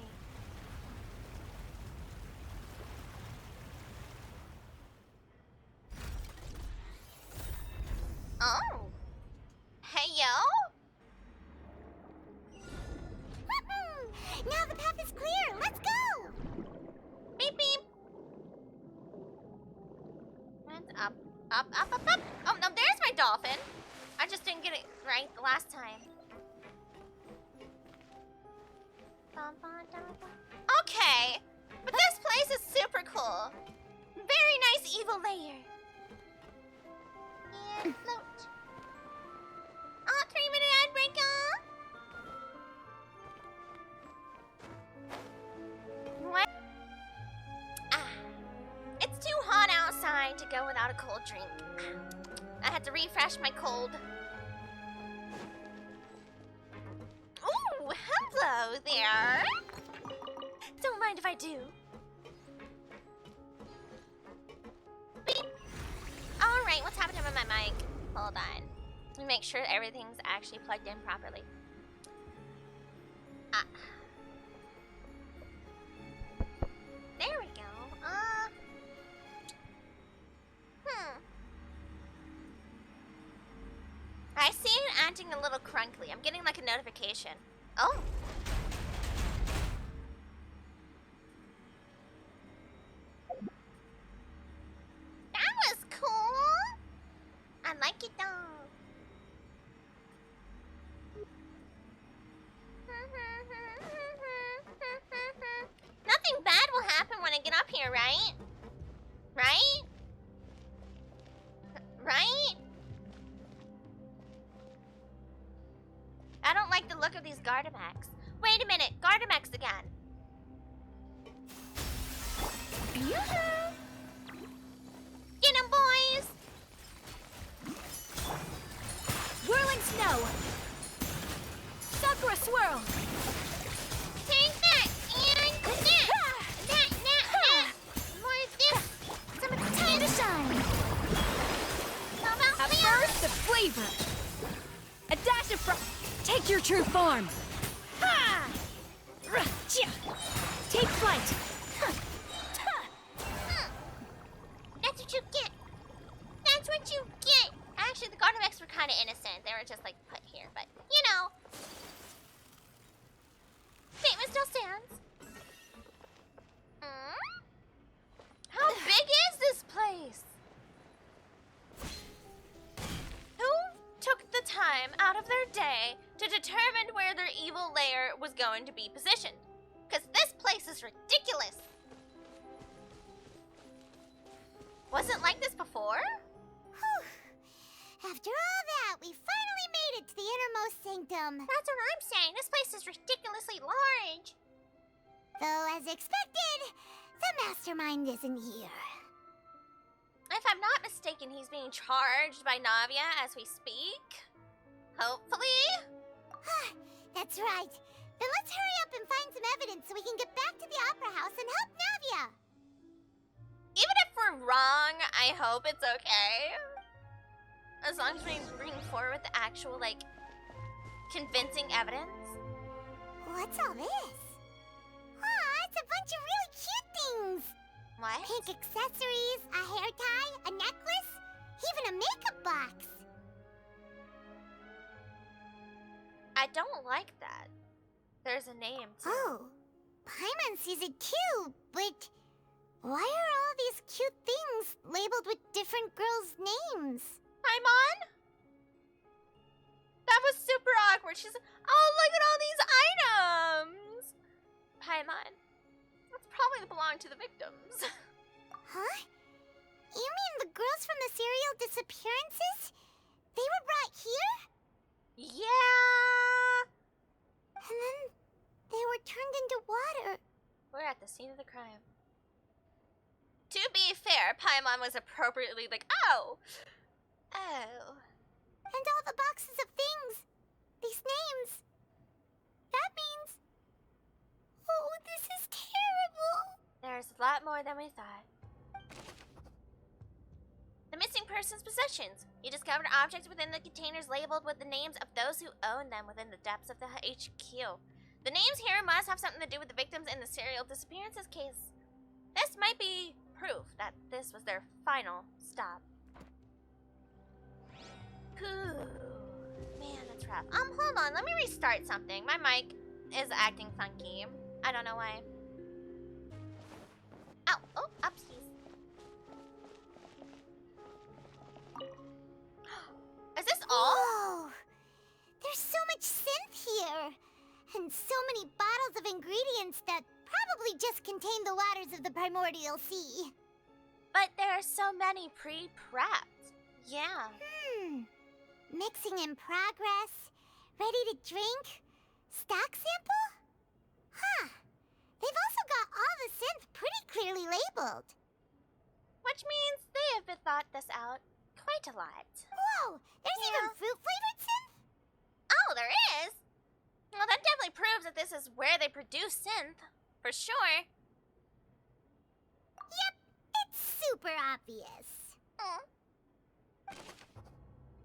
Oh. Hey, yo. Now the path is clear. Let's go. Beep, beep. And up, up, up, up, up. Oh, no, there's my dolphin. I just didn't get it right the last time. Okay, but this place is super cool. Very nice evil layer. And float. Oh, 3-minute ad break, What? Ah, it's too hot outside to go without a cold drink. I had to refresh my cold. Ooh, hello there. Don't mind if I do. Beep. All right, what's happening with my mic? Hold on. Let me make sure everything's actually plugged in properly. Ah. There we go. I see it acting a little crunkly. I'm getting like a notification. Oh. That was cool. I like I don't like the look of these Gardemex. Wait a minute, Gardemex again. Yoo-hoo! Get 'em, boys! Whirling snow! Sakura swirl! Take that! And that! More of this! Some of the Time to shine! How about At this? first, the flavor! A dash of take your true form! Ha! Take flight! That's what you get! That's what you get! Actually, the Gardemex were kind of innocent. They were just, like, put here, but, you know. Statement still stands. How big is this place? Who took the time out of their day to determine where their evil lair was going to be positioned? Because this place is ridiculous. Wasn't like this before? Whew. After all that, we finally made it to the innermost sanctum. That's what I'm saying. This place is ridiculously large. Though, as expected, the mastermind isn't here. If I'm not mistaken, he's being charged by Navia as we speak. Hopefully. That's right. Then let's hurry up and find some evidence so we can get back to the Opera House and help Navia. Even if we're wrong, I hope it's okay. As long as we bring forward the actual, like, convincing evidence. What's all this? It's a bunch of really cute things. What? Pink accessories, a hair tie, a necklace, even a makeup box. I don't like that. There's a name, too. Oh, Paimon sees it too, but why are all these cute things labeled with different girls' names? Paimon? That was super awkward. She's like, oh, look at all these items. Paimon, that's probably belong to the victims. Huh? You mean the girls from the serial disappearances? They were brought here? Yeah. And then they were turned into water. We're at the scene of the crime. To be fair, Paimon was appropriately like, oh. Oh. And all the boxes of things. These names. That means... Oh, this is terrible. There's a lot more than we thought. The missing person's possessions. You discovered objects within the containers labeled with the names of those who own them within the depths of the HQ. The names here must have something to do with the victims in the serial disappearances case. This might be proof that this was their final stop. Ooh, man, that's rough. Hold on, let me restart something. My mic is acting funky. I don't know why. Oh, upsies. Is this all? Whoa! There's so much synth here. And so many bottles of ingredients that probably just contain the waters of the primordial sea. But there are so many pre-prepped. Yeah. Mixing in progress. Ready to drink. Stock sample? Huh. They've also got all the synth pretty clearly labeled. Which means they have thought this out quite a lot. Whoa! There's even fruit-flavored synth? Oh, there is? Well, that definitely proves that this is where they produce synth. For sure. Yep, it's super obvious.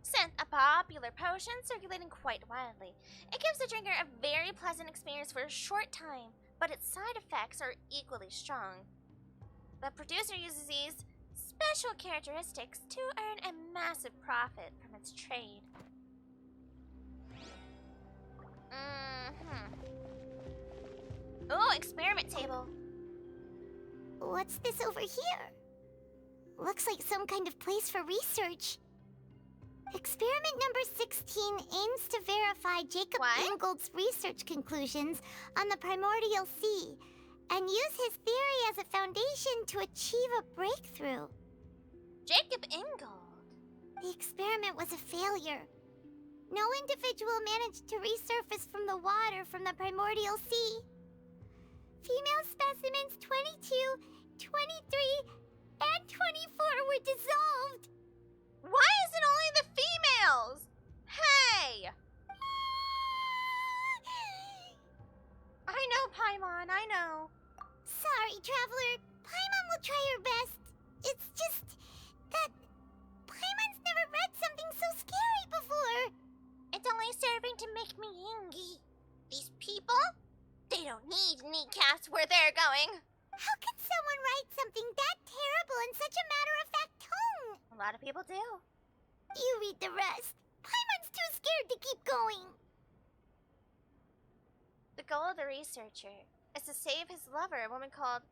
Synth, a popular potion circulating quite widely. It gives the drinker a very pleasant experience for a short time, but its side effects are equally strong. The producer uses these special characteristics to earn a massive profit from its trade. Ooh, experiment table. What's this over here? Looks like some kind of place for research. Experiment number 16 aims to verify Jacob Ingold's research conclusions on the primordial sea and use his theory as a foundation to achieve a breakthrough. Jacob Ingold? The experiment was a failure. No individual managed to resurface from the water from the primordial sea. Female specimens 22, 23, and 24 were dissolved. Why is it only the females? Hey! I know, Paimon, I know. Sorry, Traveler. Paimon will try her best. It's just that Paimon's never read something so scary before. It's only serving to make me angry. These people? They don't need kneecaps where they're going. How could someone write something that terrible in such a matter-of-fact tone? A lot of people do. You read the rest. Paimon's too scared to keep going. The goal of the researcher is to save his lover, a woman called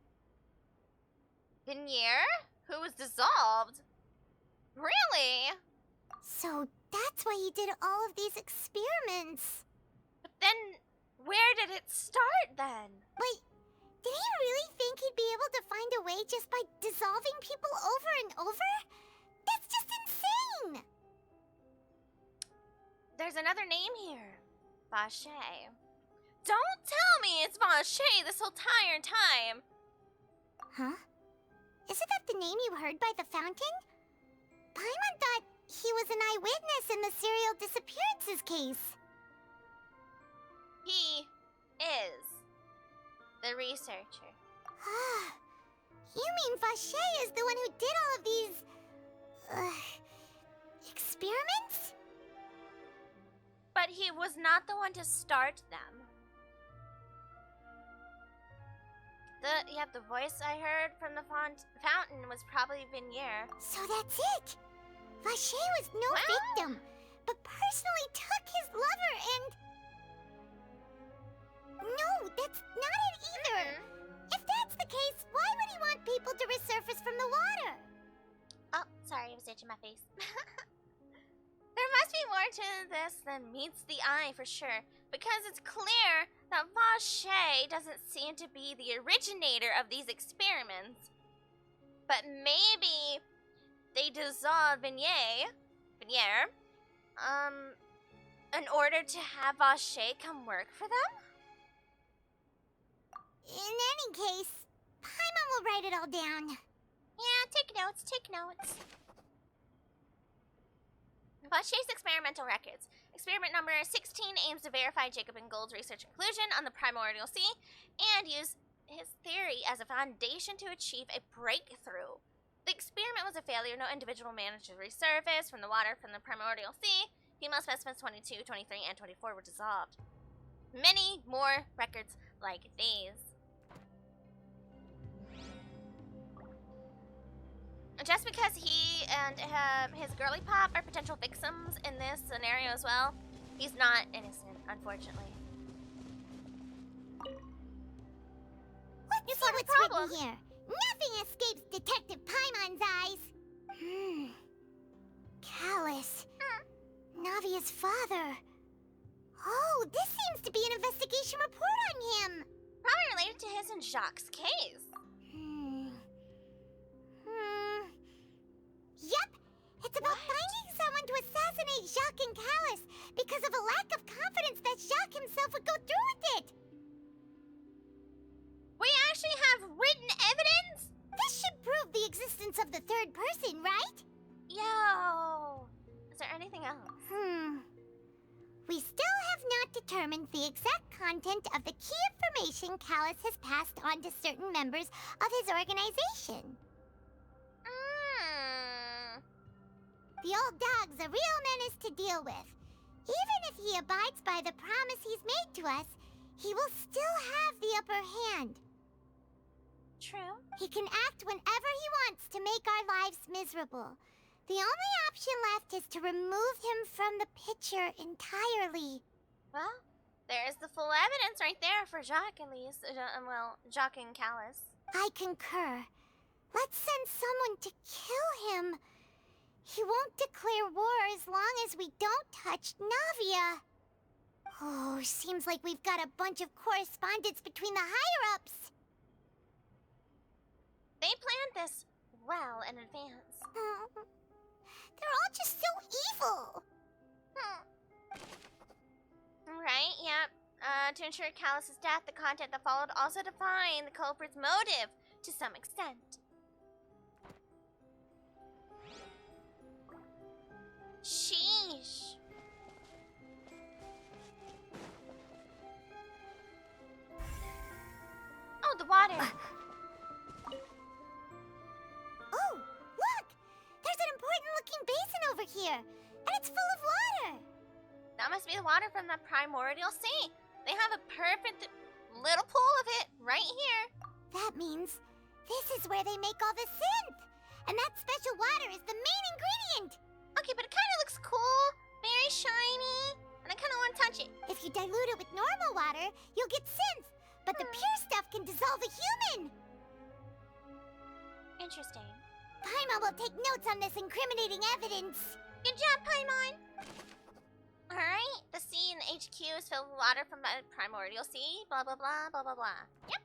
Vinier, who was dissolved. Really? So that's why he did all of these experiments. But then, where did it start then? Wait, did he really think he'd be able to find a way just by dissolving people over and over? That's just insane! There's another name here. Vache. Don't tell me it's Vache this whole entire time! Huh? Isn't that the name you heard by the fountain? Paimon thought he was an eyewitness in the serial disappearances case. He is the researcher. You mean Vache is the one who did all of these... experiments? But he was not the one to start them. The voice I heard from the fountain was probably Vinier. So that's it! Vache was no victim, but personally took his lover and... No, that's not it either! If that's the case, why would he want people to resurface from the water? Oh, sorry, I was itching my face. There must be more to this than meets the eye for sure, because it's clear that Vache doesn't seem to be the originator of these experiments. But maybe they dissolved Vinier, in order to have Vache come work for them? In any case, Paimon will write it all down. Yeah, take notes, take notes. Vache's experimental records. Experiment number 16 aims to verify Jacob and Gold's research conclusion on the primordial sea and use his theory as a foundation to achieve a breakthrough. The experiment was a failure. No individual managed to resurface from the water from the primordial sea. Female specimens 22, 23, and 24 were dissolved. Many more records like these. Just because he and his girly pop are potential victims in this scenario as well, he's not innocent, unfortunately. Let's see what's written here. Nothing escapes Detective Paimon's eyes. Callus. Navia's father. Oh, this seems to be an investigation report on him. Probably related to his and Jacques' case. Yep, it's about finding someone to assassinate Jacques and Callus because of a lack of confidence that Jacques himself would go through with it. We actually have written evidence? This should prove the existence of the third person, right? Yo! Is there anything else? We still have not determined the exact content of the key information Callus has passed on to certain members of his organization. The old dog's a real menace to deal with. Even if he abides by the promise he's made to us, he will still have the upper hand. True. He can act whenever he wants to make our lives miserable. The only option left is to remove him from the picture entirely. Well, there's the full evidence right there for Jacques, at least. Well, Jacques and Callus. I concur. Let's send someone to kill him. He won't declare war as long as we don't touch Navia. Oh, seems like we've got a bunch of correspondence between the higher-ups. They planned this well in advance. They're all just so evil. to ensure Callus's death, the content that followed also defined the culprit's motive to some extent. Sheesh. Oh, the water. Oh, look! There's an important-looking basin over here, and it's full of water. That must be the water from the primordial sea. They have a perfect little pool of it right here. That means this is where they make all the synth. And that special water is the main ingredient. Okay, but it kind of looks cool. Very shiny. And I kind of want to touch it. If you dilute it with normal water, you'll get synth. But the pure stuff can dissolve a human. Interesting. Paimon will take notes on this incriminating evidence. Good job, Paimon. Alright, the sea in the HQ is filled with water from the primordial sea. Blah, blah, blah, blah, blah, blah. Yep.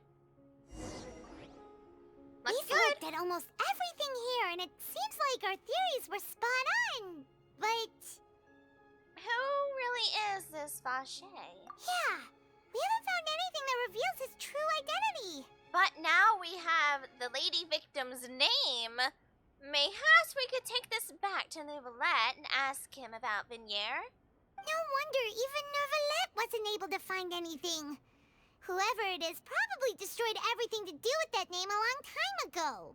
Looks We've looked at almost everything here, and it seems like our theories were spot on. But who really is this Vache? Yeah, we haven't found anything that reveals his true identity. But now we have the lady victim's name. Mayhaps we could take this back to Neuvillette and ask him about Vignier? No wonder even Neuvillette wasn't able to find anything. Whoever it is probably destroyed everything to do with that name a long time ago.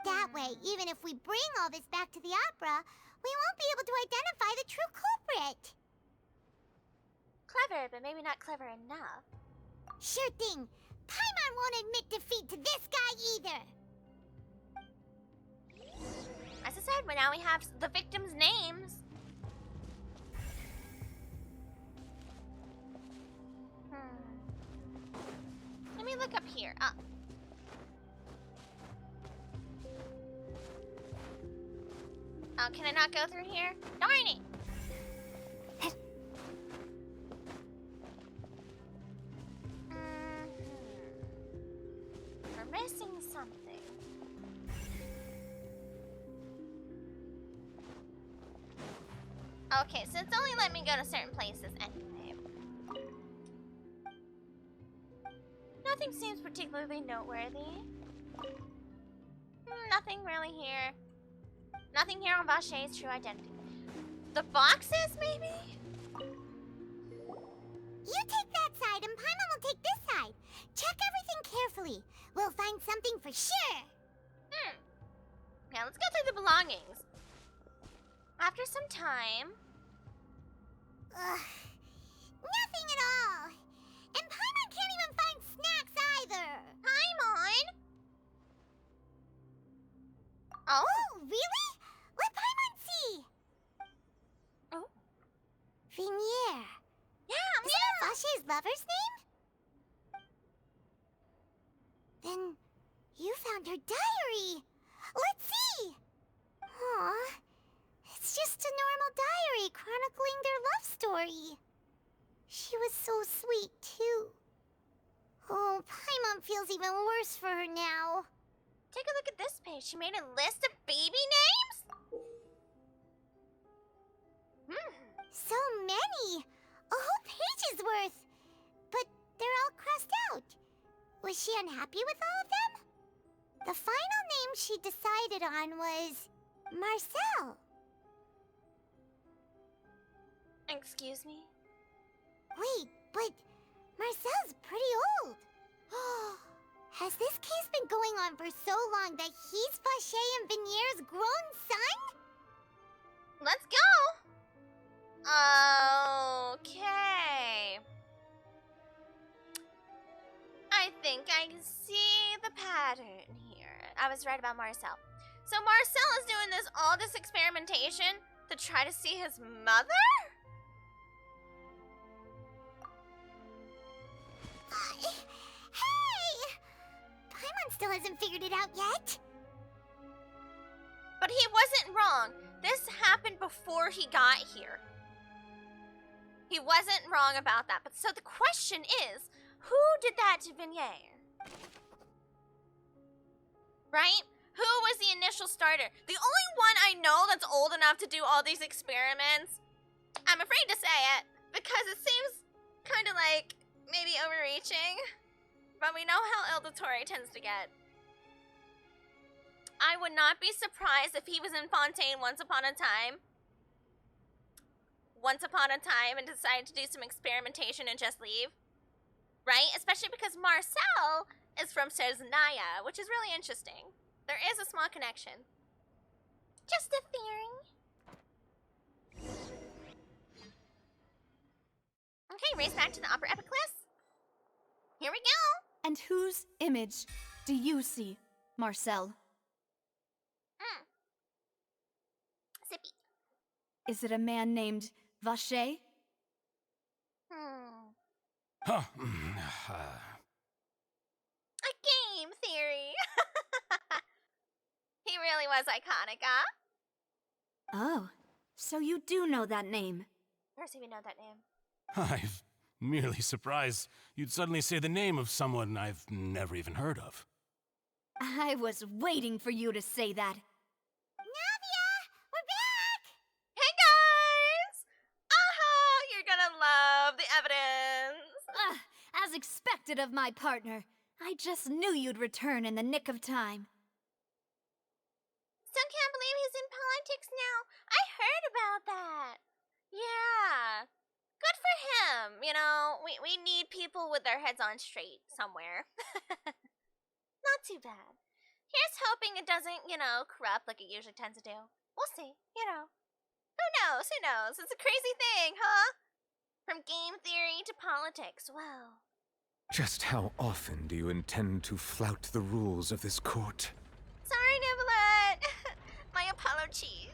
That way, even if we bring all this back to the opera, we won't be able to identify the true culprit. Clever, but maybe not clever enough. Sure thing. Paimon won't admit defeat to this guy either. As I said, but now we have the victims' names. Let me look up here. Oh, can I not go through here? Darn it! We're missing something. Okay, so it's only let me go to certain places anyway. Nothing seems particularly noteworthy. Nothing really here. Nothing here on Vache's true identity. The boxes, maybe? You take that side and Paimon will take this side. Check everything carefully. We'll find something for sure. Yeah, let's go through the belongings. After some time... Nothing at all. And Paimon can't even find snacks either. Paimon? Oh, really? Let Paimon see. Oh. Vignier. Yeah, Is that Vache's lover's name? Then you found her diary. Let's see. Aw. It's just a normal diary chronicling their love story. She was so sweet, too. Oh, Paimon feels even worse for her now. Take a look at this page. She made a list of baby names? So many. A whole page's worth. But they're all crossed out. Was she unhappy with all of them? The final name she decided on was Marcel. Excuse me? Wait, but Marcel's pretty old. Has this case been going on for so long that he's Vache and Vignier's grown son? Let's go! Okay. I think I can see the pattern here. I was right about Marcel. So Marcel is doing all this experimentation to try to see his mother? Hey! Paimon still hasn't figured it out yet. But he wasn't wrong. This happened before he got here. He wasn't wrong about that. But so the question is, who did that to Vignier? Right? Who was the initial starter? The only one I know that's old enough to do all these experiments I'm afraid to say it because it seems kind of like maybe overreaching, but we know how Ildatori tends to get. I would not be surprised if he was in Fontaine once upon a time and decided to do some experimentation and just leave. Right? Especially because Marcel is from Cerznaya, which is really interesting. There is a small connection. Just a theory. Okay, race back to the Upper Epiclifs. Here we go. And whose image do you see, Marcel? Zippy. Is it a man named Vacher? Huh. A game theory. He really was iconic, huh? Oh, so you do know that name. Of course we know that name. I'm merely surprised you'd suddenly say the name of someone I've never even heard of. I was waiting for you to say that. Hey guys! Aha! You're gonna love the evidence! As expected of my partner, I just knew you'd return in the nick of time. Still can't believe he's in politics now. I heard about that. Yeah. Good for him. You know, we need people with their heads on straight somewhere. Not too bad. Here's hoping it doesn't, corrupt like it usually tends to do. We'll see, Who knows? Who knows? It's a crazy thing, huh? From game theory to politics. Well. Just how often do you intend to flout the rules of this court? Sorry, Nicolette. My apologies.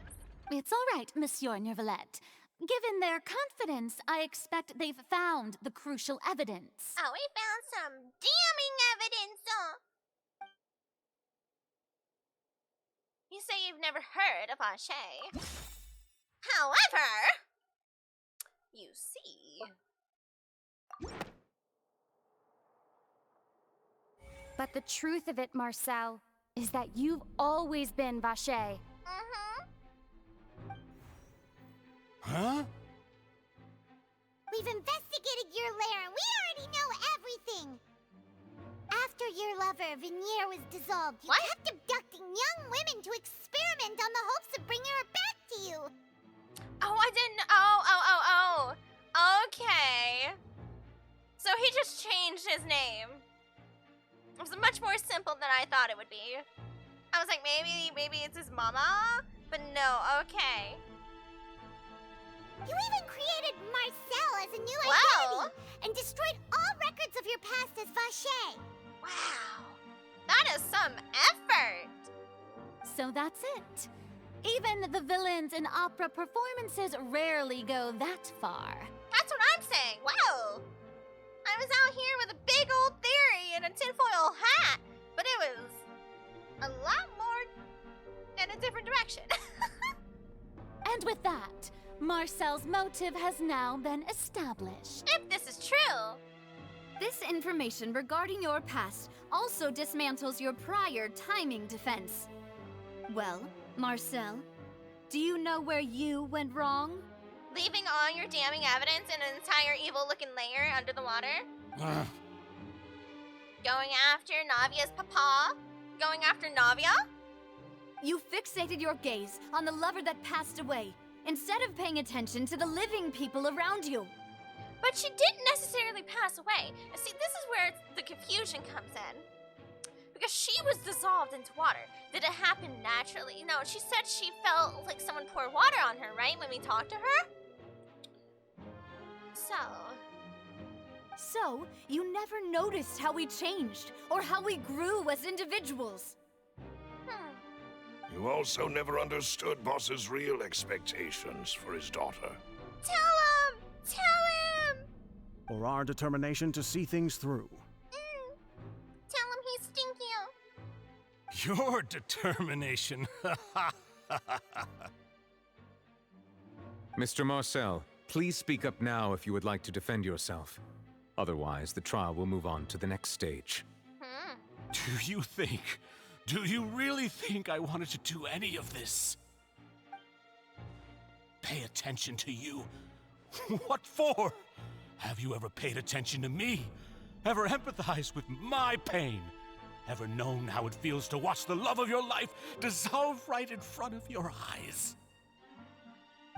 It's all right, Monsieur Nervalette. Given their confidence, I expect they've found the crucial evidence. Oh, we found some damning evidence, You say you've never heard of Vacher. However, you see... But the truth of it, Marcel, is that you've always been Vacher. Huh? We've investigated your lair and we already know everything. After your lover, Veneer, was dissolved, you kept abducting young women to experiment on the hopes of bringing her back to you. Oh, I didn't... Oh. Okay. So he just changed his name. It was much more simple than I thought it would be. I was like, maybe it's his mama? But no, okay. You even created Marcel as a new identity and destroyed all records of your past as Vacher. Wow. That is some effort. So that's it. Even the villains in opera performances rarely go that far. That's what I'm saying. Wow. I was out here with a big old theory and a tinfoil hat, but it was a lot more in a different direction. And with that, Marcel's motive has now been established. If this is true. This information regarding your past also dismantles your prior timing defense. Well, Marcel, do you know where you went wrong? Leaving all your damning evidence in an entire evil-looking layer under the water? Going after Navia's papa? Going after Navia? You fixated your gaze on the lover that passed away, instead of paying attention to the living people around you. But she didn't necessarily pass away. See, this is where the confusion comes in. Because she was dissolved into water. Did it happen naturally? No, she said she felt like someone poured water on her, right? When we talked to her? So, you never noticed how we changed, or how we grew as individuals. You also never understood Boss's real expectations for his daughter. Tell him! Tell him! Or our determination to see things through. Tell him he's stinky. Your determination. Mr. Marcel, please speak up now if you would like to defend yourself. Otherwise, the trial will move on to the next stage. Do you really think I wanted to do any of this? Pay attention to you. What for? Have you ever paid attention to me? Ever empathized with my pain? Ever known how it feels to watch the love of your life dissolve right in front of your eyes?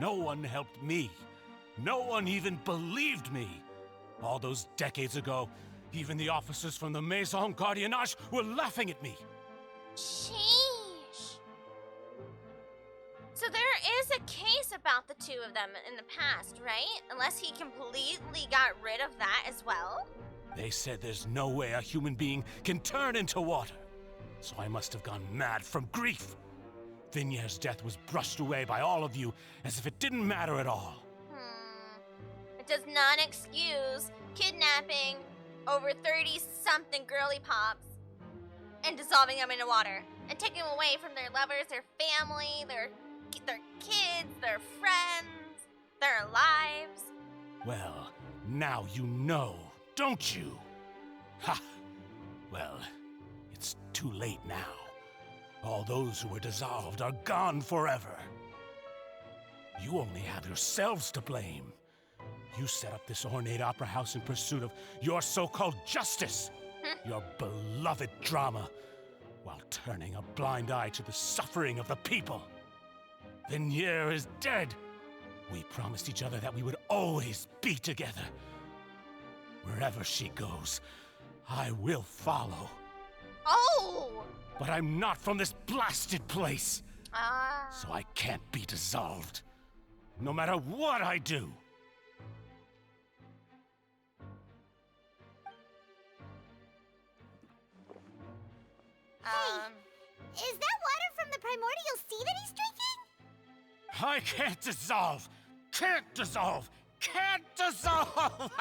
No one helped me. No one even believed me. All those decades ago, even the officers from the Maison Gardiennage were laughing at me. Sheesh. So there is a case about the two of them in the past, right? Unless he completely got rid of that as well? They said there's no way a human being can turn into water. So I must have gone mad from grief. Vignier's death was brushed away by all of you as if it didn't matter at all. It does not excuse kidnapping over 30-something girly pops and dissolving them into water and taking them away from their lovers, their family, their kids, their friends, their lives. Well, now you know, don't you? Ha! Well, it's too late now. All those who were dissolved are gone forever. You only have yourselves to blame. You set up this ornate opera house in pursuit of your so-called justice, your beloved drama, while turning a blind eye to the suffering of the people. Vignier is dead. We promised each other that we would always be together. Wherever she goes, I will follow. Oh! But I'm not from this blasted place. So I can't be dissolved. No matter what I do. Is that water from the primordial sea that he's drinking? I can't dissolve! Can't dissolve! Can't dissolve!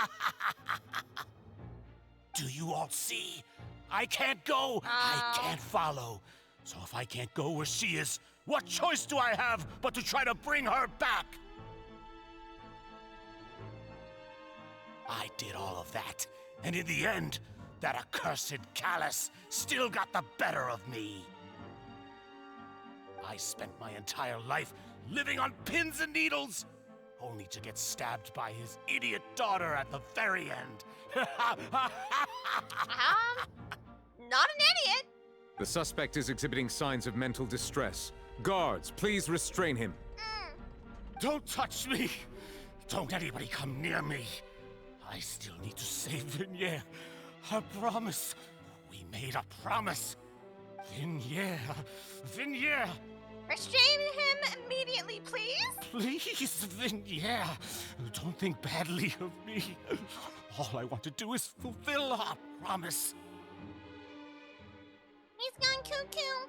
Do you all see? I can't go! I can't follow! So if I can't go where she is, what choice do I have but to try to bring her back? I did all of that, and in the end, that accursed Callus still got the better of me. I spent my entire life living on pins and needles, only to get stabbed by his idiot daughter at the very end. Not an idiot. The suspect is exhibiting signs of mental distress. Guards, please restrain him. Don't touch me! Don't anybody come near me! I still need to save Vignier. A promise. We made a promise. Vignier. Vignier! Restrain him immediately, please. Please, Vignier. Don't think badly of me. All I want to do is fulfill our promise. He's gone cuckoo.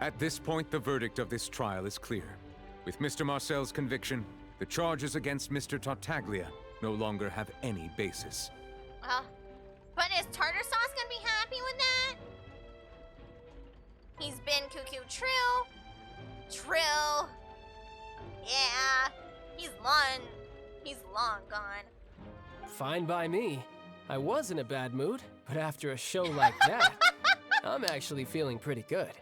At this point, the verdict of this trial is clear. With Mr. Marcel's conviction, the charges against Mr. Tartaglia no longer have any basis. But is Tartar Sauce gonna be happy with that? He's been cuckoo Trill. Yeah, he's long gone. Fine by me. I was in a bad mood, but after a show like that, I'm actually feeling pretty good.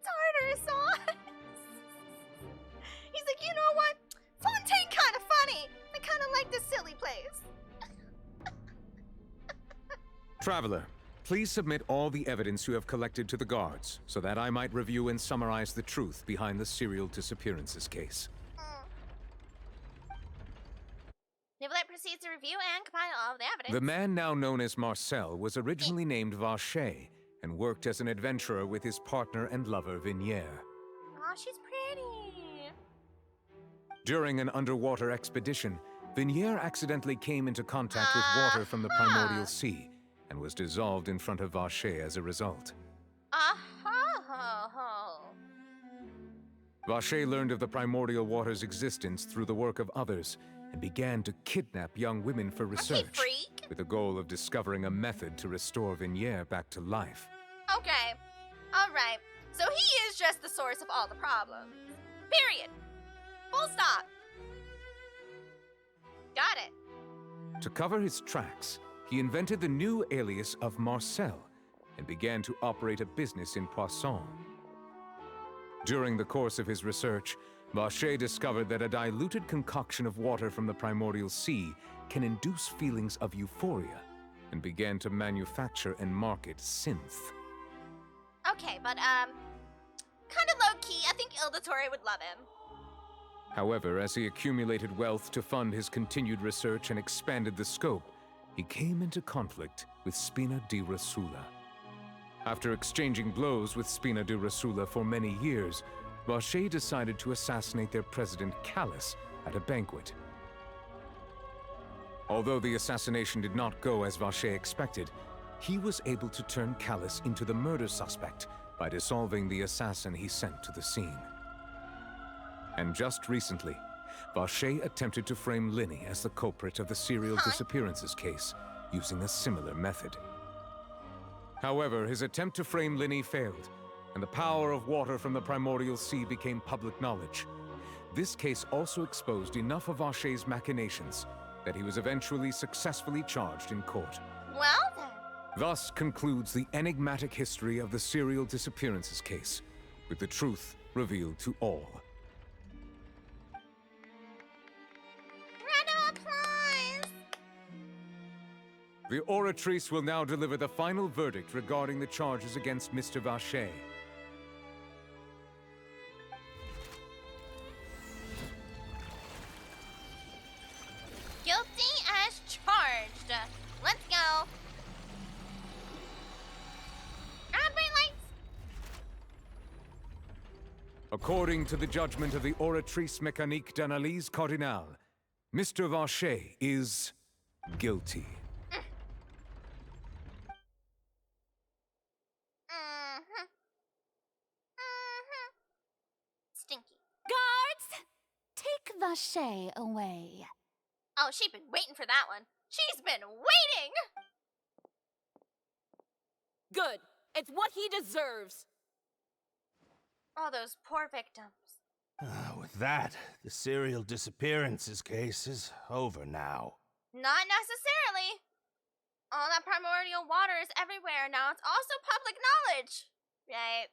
Tartar Sauce. He's like, you know what? Fontaine kind of funny. I kind of like this silly place. Traveler, please submit all the evidence you have collected to the guards, so that I might review and summarize the truth behind the serial disappearances case. Niblette proceeds to review and compile all of the evidence. The man now known as Marcel was originally named Vacher and worked as an adventurer with his partner and lover Vignier. Oh, she's pretty. During an underwater expedition, Vignier accidentally came into contact with water from the primordial sea and was dissolved in front of Vacher as a result. Vacher learned of the primordial water's existence through the work of others and began to kidnap young women for research, with the goal of discovering a method to restore Vignier back to life. Okay, all right. So he is just the source of all the problems. Period. Full stop. Got it. To cover his tracks, he invented the new alias of Marcel and began to operate a business in Poisson. During the course of his research, Vacher discovered that a diluted concoction of water from the primordial sea can induce feelings of euphoria, and began to manufacture and market synth. Okay, but kind of low-key. I think Ildatori would love him. However, as he accumulated wealth to fund his continued research and expanded the scope, he came into conflict with Spina di Rasula. After exchanging blows with Spina di Rasula for many years, Vacher decided to assassinate their president, Callus, at a banquet. Although the assassination did not go as Vacher expected, he was able to turn Callus into the murder suspect by dissolving the assassin he sent to the scene. And just recently, Vacher attempted to frame Linny as the culprit of the serial disappearances case, using a similar method. However, his attempt to frame Linny failed, and the power of water from the primordial sea became public knowledge. This case also exposed enough of Vacher's machinations that he was eventually successfully charged in court. Well then. Thus concludes the enigmatic history of the serial disappearances case, with the truth revealed to all. Round of applause! The Oratrice will now deliver the final verdict regarding the charges against Mr. Vacher. Guilty as charged. Let's go. Bright lights. According to the judgment of the Oratrice Mécanique d'Analyse Cardinale, Mr. Vacher is guilty. Stinky. Guards! Take Vacher away. Oh, she's been waiting for that one. She's been waiting! Good. It's what he deserves. All those poor victims. With that, the serial disappearances case is over now. Not necessarily. All that primordial water is everywhere now. It's also public knowledge. Right?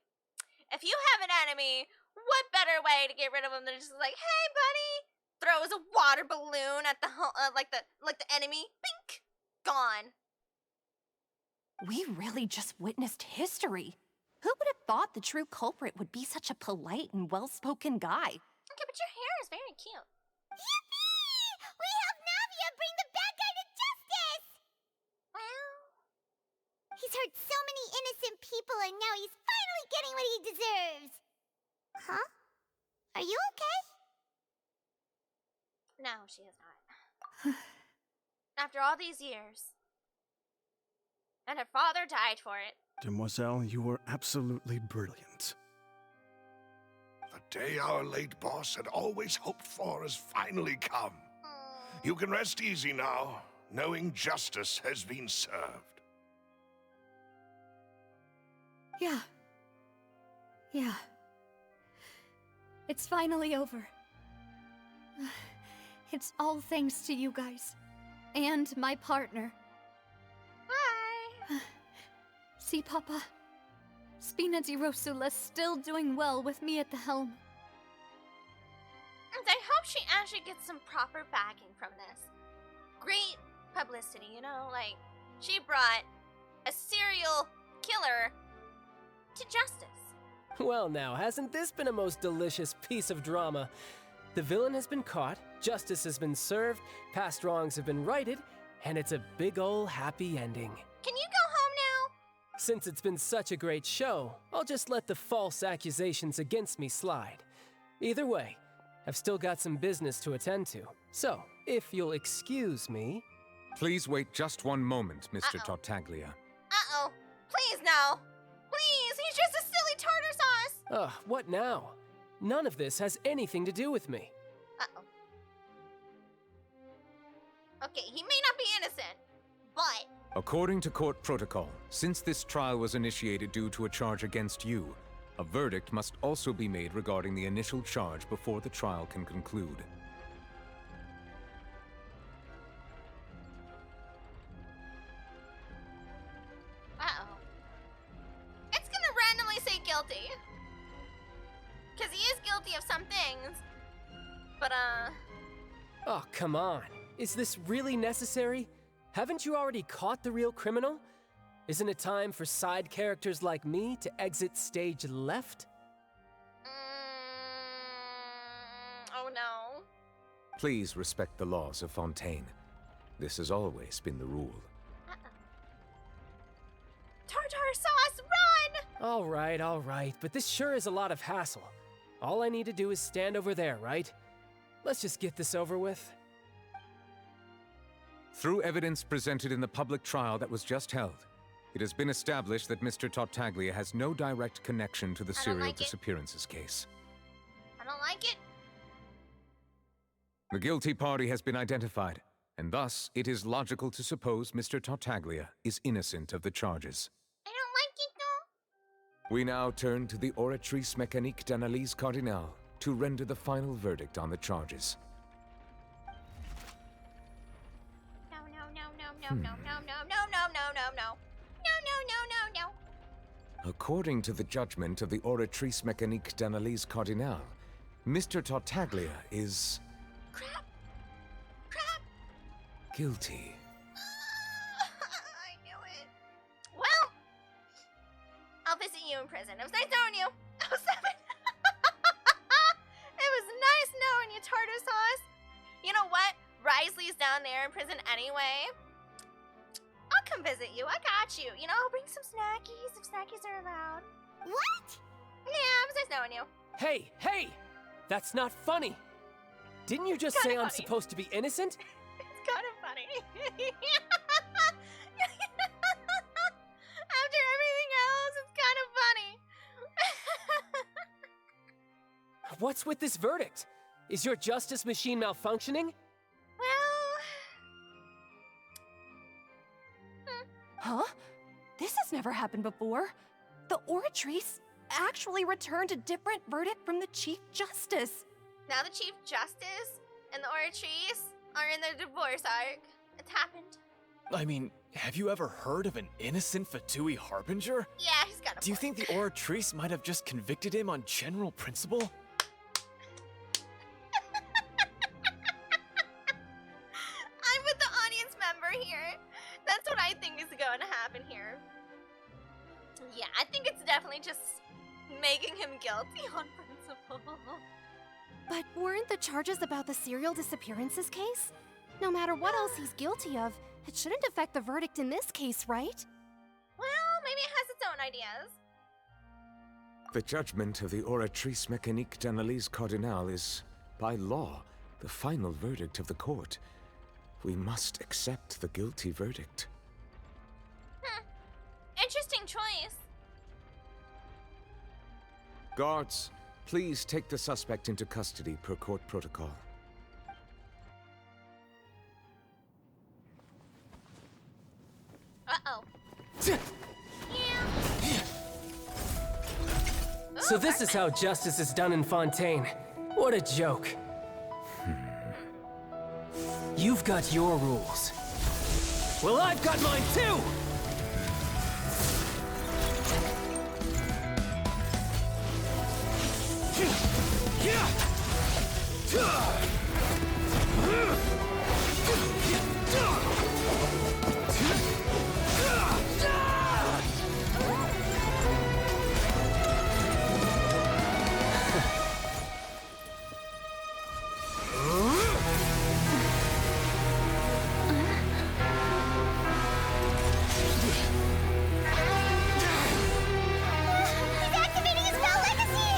If you have an enemy, what better way to get rid of them than just like, hey, buddy, throws a water balloon at the like the enemy, bink, gone. We really just witnessed history. Who would have thought the true culprit would be such a polite and well-spoken guy? Okay, but your hair is very cute. Yippee! We helped Navia bring the bad guy to justice! Well, he's hurt so many innocent people and now he's finally getting what he deserves. Huh? Are you okay? No, she is not. After all these years. And her father died for it. Demoiselle, you were absolutely brilliant. The day our late boss had always hoped for has finally come. You can rest easy now, knowing justice has been served. Yeah. Yeah. It's finally over. It's all thanks to you guys. And my partner. Hi. See, Papa? Spina di Rosula's still doing well with me at the helm. And I hope she actually gets some proper backing from this. Great publicity, you know? Like, she brought a serial killer to justice. Well now, hasn't this been a most delicious piece of drama? The villain has been caught, justice has been served, past wrongs have been righted, and it's a big ol' happy ending. Can you go home now? Since it's been such a great show, I'll just let the false accusations against me slide. Either way, I've still got some business to attend to. So, if you'll excuse me... Please wait just one moment, Mr. Tartaglia. Uh-oh. Please, no. Please, he's just a silly tartar sauce. Ugh, what now? None of this has anything to do with me. Uh-oh. Okay, he may not be innocent, but... According to court protocol, since this trial was initiated due to a charge against you, a verdict must also be made regarding the initial charge before the trial can conclude. Uh-oh. It's gonna randomly say guilty. Because he is guilty of some things, But, Oh, come on. Is this really necessary? Haven't you already caught the real criminal? Isn't it time for side characters like me to exit stage left? Oh no. Please respect the laws of Fontaine. This has always been the rule. Tartar sauce, run! All right, but this sure is a lot of hassle. All I need to do is stand over there, right? Let's just get this over with. Through evidence presented in the public trial that was just held, it has been established that Mr. Tartaglia has no direct connection to the serial disappearances case. I don't like it. The guilty party has been identified, and thus it is logical to suppose Mr. Tartaglia is innocent of the charges. I don't like it, though. We now turn to the Oratrice Mécanique d'Analyse Cardinale to render the final verdict on the charges. No, no, no, no, no, no, no, no, no, no, no, no, no. No, no, no, no, no. According to the judgment of the Oratrice Mécanique d'Analyse Cardinale, Mr. Tartaglia is... Crap. guilty. I knew it. Well, I'll visit you in prison. It was nice knowing you. It was nice knowing you, tartar sauce. You know what? Risley's down there in prison anyway. I'll come visit you. I got you. You know, I'll bring some snackies if snackies are allowed. What? Yeah, it was nice knowing you. Hey! That's not funny! Didn't you just say I'm supposed to be innocent? It's kind of funny. After everything else, it's kind of funny. What's with this verdict? Is your justice machine malfunctioning? Huh? This has never happened before. The Oratrice actually returned a different verdict from the Chief Justice. Now the Chief Justice and the Oratrice are in the divorce arc. It's happened. I mean, have you ever heard of an innocent Fatui Harbinger? Yeah, he's got a Do you think the Oratrice might have just convicted him on general principle? I'm with the audience member here. That's what I think is going to happen here. Yeah, I think it's definitely just making him guilty on principle. But weren't the charges about the serial disappearances case? No matter what else he's guilty of, it shouldn't affect the verdict in this case, right? Well, maybe it has its own ideas. The judgment of the Oratrice Mécanique d'Analyse Cardinale is, by law, the final verdict of the court. We must accept the guilty verdict. Interesting choice. Guards, please take the suspect into custody per court protocol. Uh-oh. So this is how justice is done in Fontaine. What a joke. You've got your rules. Well, I've got mine too! He's activating his spell legacy!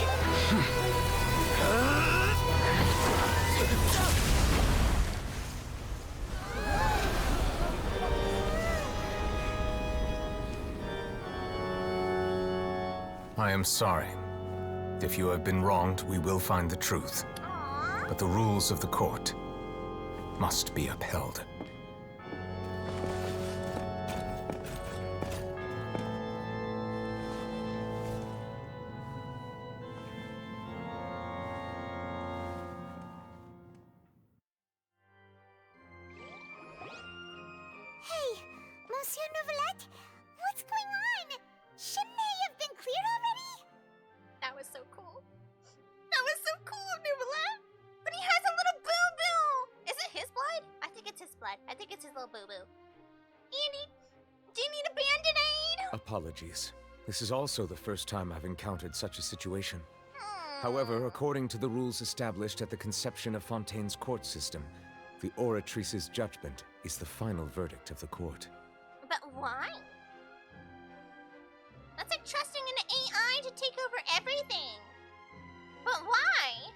I am sorry. If you have been wronged, we will find the truth. But the rules of the court must be upheld. Hey, Monsieur Nouvelette, what's going on? Shouldn't they have been cleared already? That was so cool. That was so cool, Nouvelle. But he has a little little boo-boo. Andy, do you need a Band-Aid? Apologies. This is also the first time I've encountered such a situation. However, according to the rules established at the conception of Fontaine's court system, the Oratrice's judgment is the final verdict of the court. But why? That's like trusting an AI to take over everything. But why?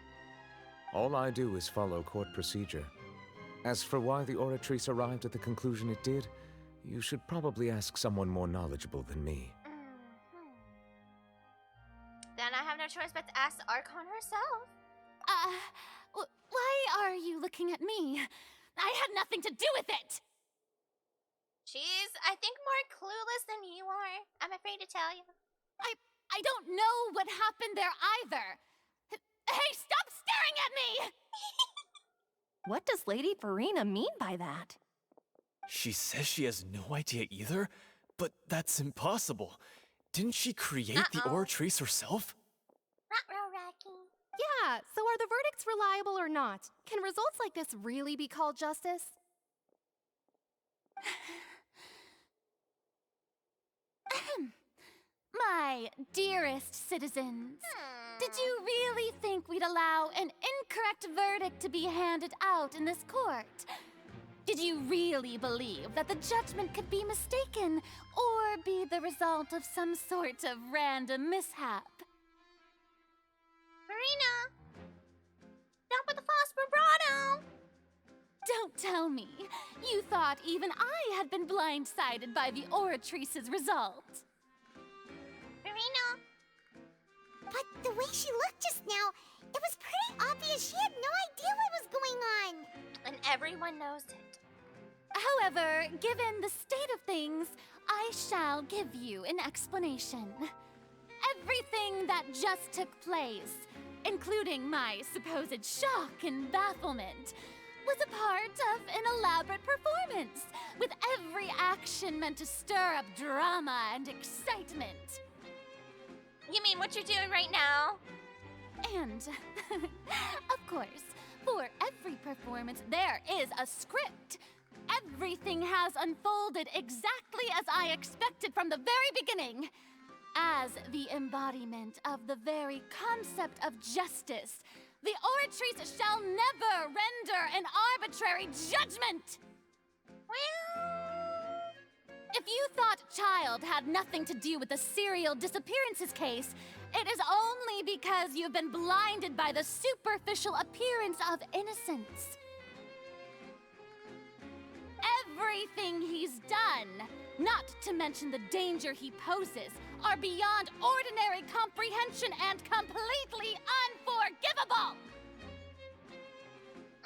All I do is follow court procedure. As for why the Oratrice arrived at the conclusion it did, you should probably ask someone more knowledgeable than me. Then I have no choice but to ask the Archon herself. Why are you looking at me? I had nothing to do with it! She's, I think, more clueless than you are. I'm afraid to tell you. I don't know what happened there either. Hey, stop staring at me! What does Lady Farina mean by that? She says she has no idea either, but that's impossible. Didn't she create the Oratrice herself? Yeah, so are the verdicts reliable or not? Can results like this really be called justice? My dearest citizens, did you really think we'd allow an incorrect verdict to be handed out in this court? Did you really believe that the judgment could be mistaken or be the result of some sort of random mishap? Farina! Not with the false vibrato! Don't tell me. You thought even I had been blindsided by the Oratrice's result. Farina! But the way she looked just now, it was pretty obvious she had no idea what was going on. And everyone knows it. However, given the state of things, I shall give you an explanation. Everything that just took place, including my supposed shock and bafflement, was a part of an elaborate performance, with every action meant to stir up drama and excitement. You mean what you're doing right now? And, of course, for every performance, there is a script. Everything has unfolded exactly as I expected from the very beginning. As the embodiment of the very concept of justice, the Oratrice shall never render an arbitrary judgment! Well... If you thought Child had nothing to do with the serial disappearances case, it is only because you've been blinded by the superficial appearance of innocence. Everything he's done, not to mention the danger he poses, are beyond ordinary comprehension and completely unforgivable!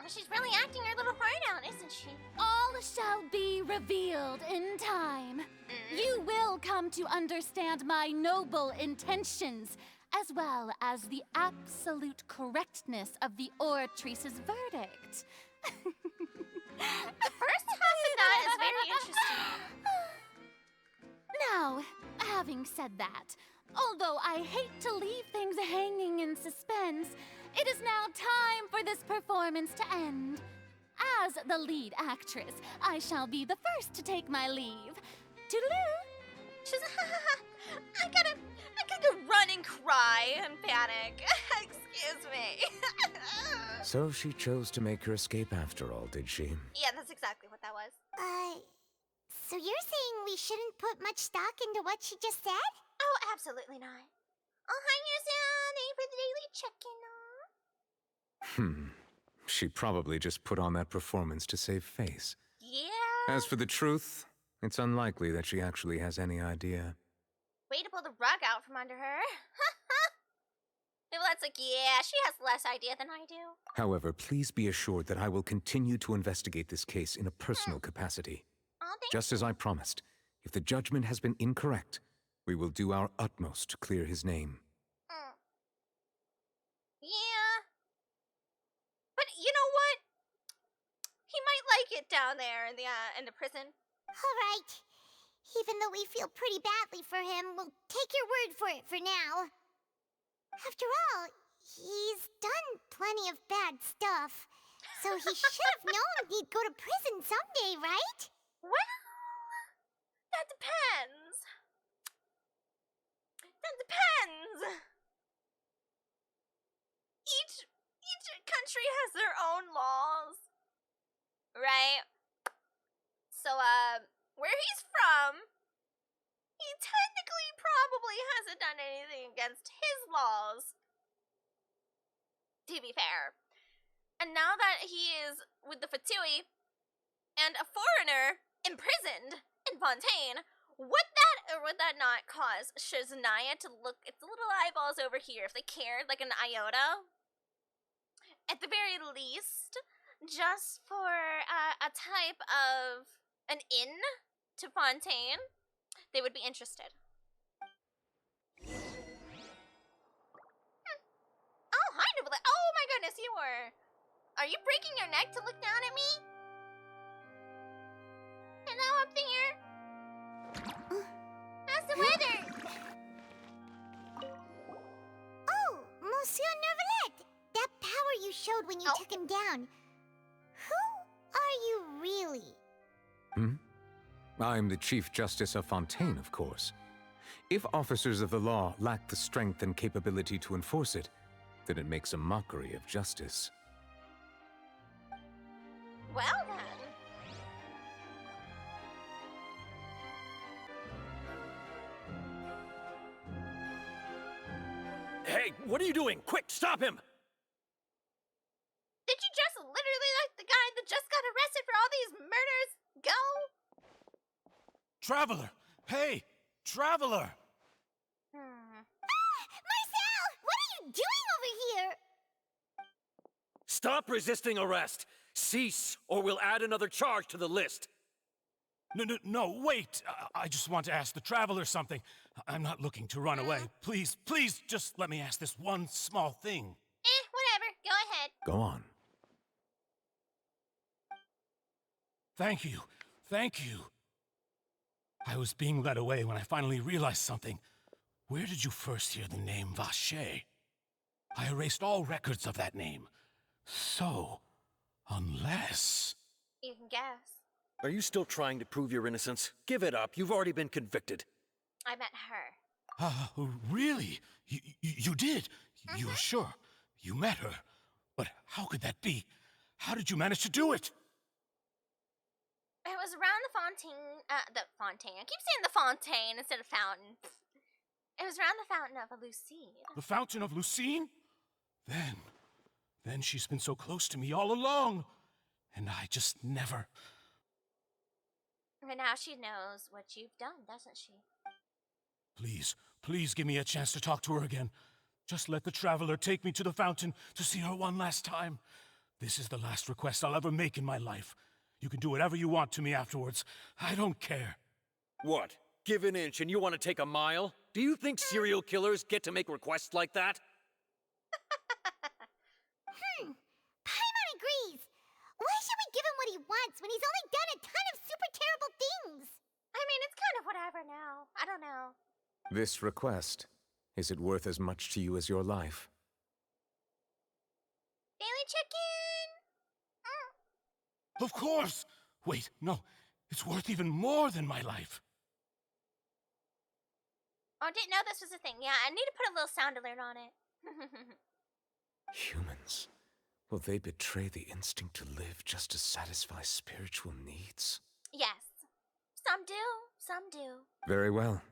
She's really acting her little heart out, isn't she? All shall be revealed in time. You will come to understand my noble intentions, as well as the absolute correctness of the Oratrice's verdict. The first half of that is very interesting. Now, having said that, although I hate to leave things hanging in suspense, it is now time for this performance to end. As the lead actress, I shall be the first to take my leave. Toodaloo! She's I gotta go run and cry and panic. Excuse me. So she chose to make her escape after all, did she? Yeah, that's exactly what that was. So you're saying we shouldn't put much stock into what she just said? Oh, absolutely not. I'll hang you down for the daily check-in. She probably just put on that performance to save face. Yeah. As for the truth, it's unlikely that she actually has any idea. Way to pull the rug out from under her. Maybe that's like, yeah, she has less idea than I do. However, please be assured that I will continue to investigate this case in a personal capacity. Just as I promised, if the judgment has been incorrect, we will do our utmost to clear his name. Yeah. But you know what? He might like it down there in the prison. All right. Even though we feel pretty badly for him, we'll take your word for it for now. After all, he's done plenty of bad stuff. So he should have known he'd go to prison someday, right? Well, that depends. That depends. Each country has their own laws, right? So, where he's from, he technically probably hasn't done anything against his laws, to be fair. And now that he is with the Fatui and a foreigner imprisoned in Fontaine, would that or would that not cause Shazanaya to look its little eyeballs over here if they cared, like an iota? At the very least, just for a type of an inn to Fontaine, they would be interested. Oh, hi, Nibbler. Oh my goodness, you were. Are you breaking your neck to look down at me? Hello up there. How's the weather? Oh, Monsieur Nervalette! That power you showed when you took him down. Who are you really? I'm the Chief Justice of Fontaine, of course. If officers of the law lack the strength and capability to enforce it, then it makes a mockery of justice. Well then. Hey, what are you doing? Quick, stop him! Did you just literally let the guy that just got arrested for all these murders go? Traveler! Hey! Traveler! Marcel! What are you doing over here? Stop resisting arrest! Cease, or we'll add another charge to the list. No, wait! I just want to ask the Traveler something. I'm not looking to run away. Please, just let me ask this one small thing. Whatever. Go ahead. Go on. Thank you. I was being led away when I finally realized something. Where did you first hear the name Vacher? I erased all records of that name. So, unless... You can guess. Are you still trying to prove your innocence? Give it up. You've already been convicted. I met her. Really? You did? You're sure? You met her? But how could that be? How did you manage to do it? It was around the Fontaine. I keep saying the Fontaine instead of fountain. It was around the Fountain of Lucine. The Fountain of Lucine? Then she's been so close to me all along. And I just never... And now she knows what you've done, doesn't she? Please give me a chance to talk to her again. Just let the Traveler take me to the fountain to see her one last time. This is the last request I'll ever make in my life. You can do whatever you want to me afterwards. I don't care. What? Give an inch and you want to take a mile? Do you think serial killers get to make requests like that? Paimon agrees. Why should we give him what he wants when he's only done a ton of super terrible things? I mean, it's kind of whatever now. I don't know. This request, is it worth as much to you as your life? Daily chicken! Of course! Wait, no. It's worth even more than my life. Oh, didn't know this was a thing. Yeah, I need to put a little sound alert on it. Humans. Will they betray the instinct to live just to satisfy spiritual needs? Yes. Some do. Some do. Very well.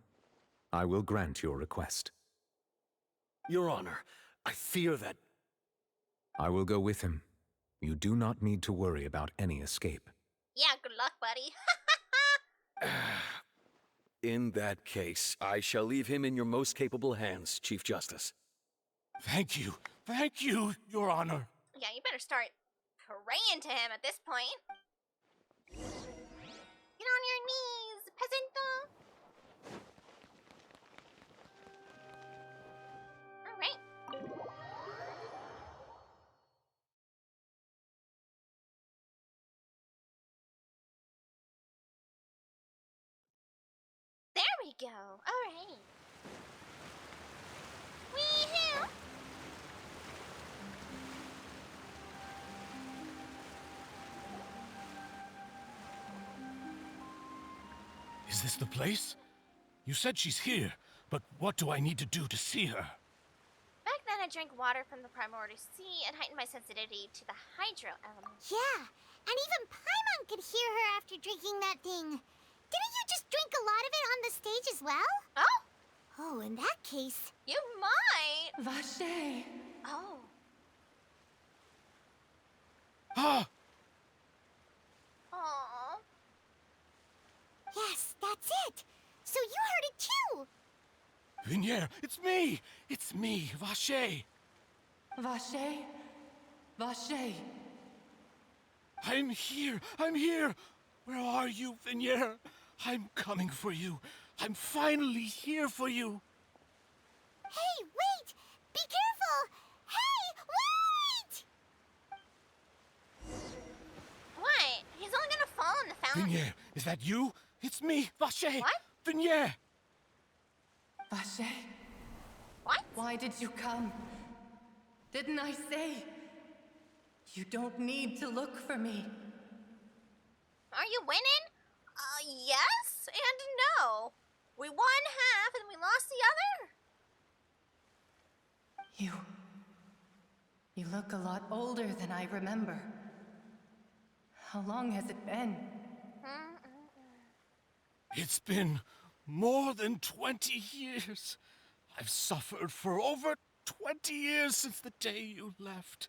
I will grant your request. Your Honor, I fear that... I will go with him. You do not need to worry about any escape. Yeah, good luck, buddy. In that case, I shall leave him in your most capable hands, Chief Justice. Thank you, Your Honor. Yeah, you better start praying to him at this point. Get on your knees, peasant. All right. There we go. All right. Wee-hoo. Is this the place? You said she's here, but what do I need to do to see her? Back then, I drank water from the primordial sea and heightened my sensitivity to the hydro element. Yeah, and even Paimon could hear her after drinking that thing. Didn't you just drink a lot of it on the stage as well? Oh? Oh, in that case... You might! Vache! Oh. Ah! Aww. Yes, that's it! So you heard it too! Vinier, it's me! It's me, Vache! Vache? Vache? I'm here! I'm here! Where are you, Vinier? I'm coming for you. I'm finally here for you. Hey, wait! Be careful! Hey, wait! What? He's only gonna fall in the fountain. Vinier, is that you? It's me, Vache! What? Vinier! Vache? What? Why did you come? Didn't I say? You don't need to look for me. Are you winning? Yes and no. We won half and we lost the other. You look a lot older than I remember. How long has it been? It's been more than 20 years. I've suffered for over 20 years since the day you left.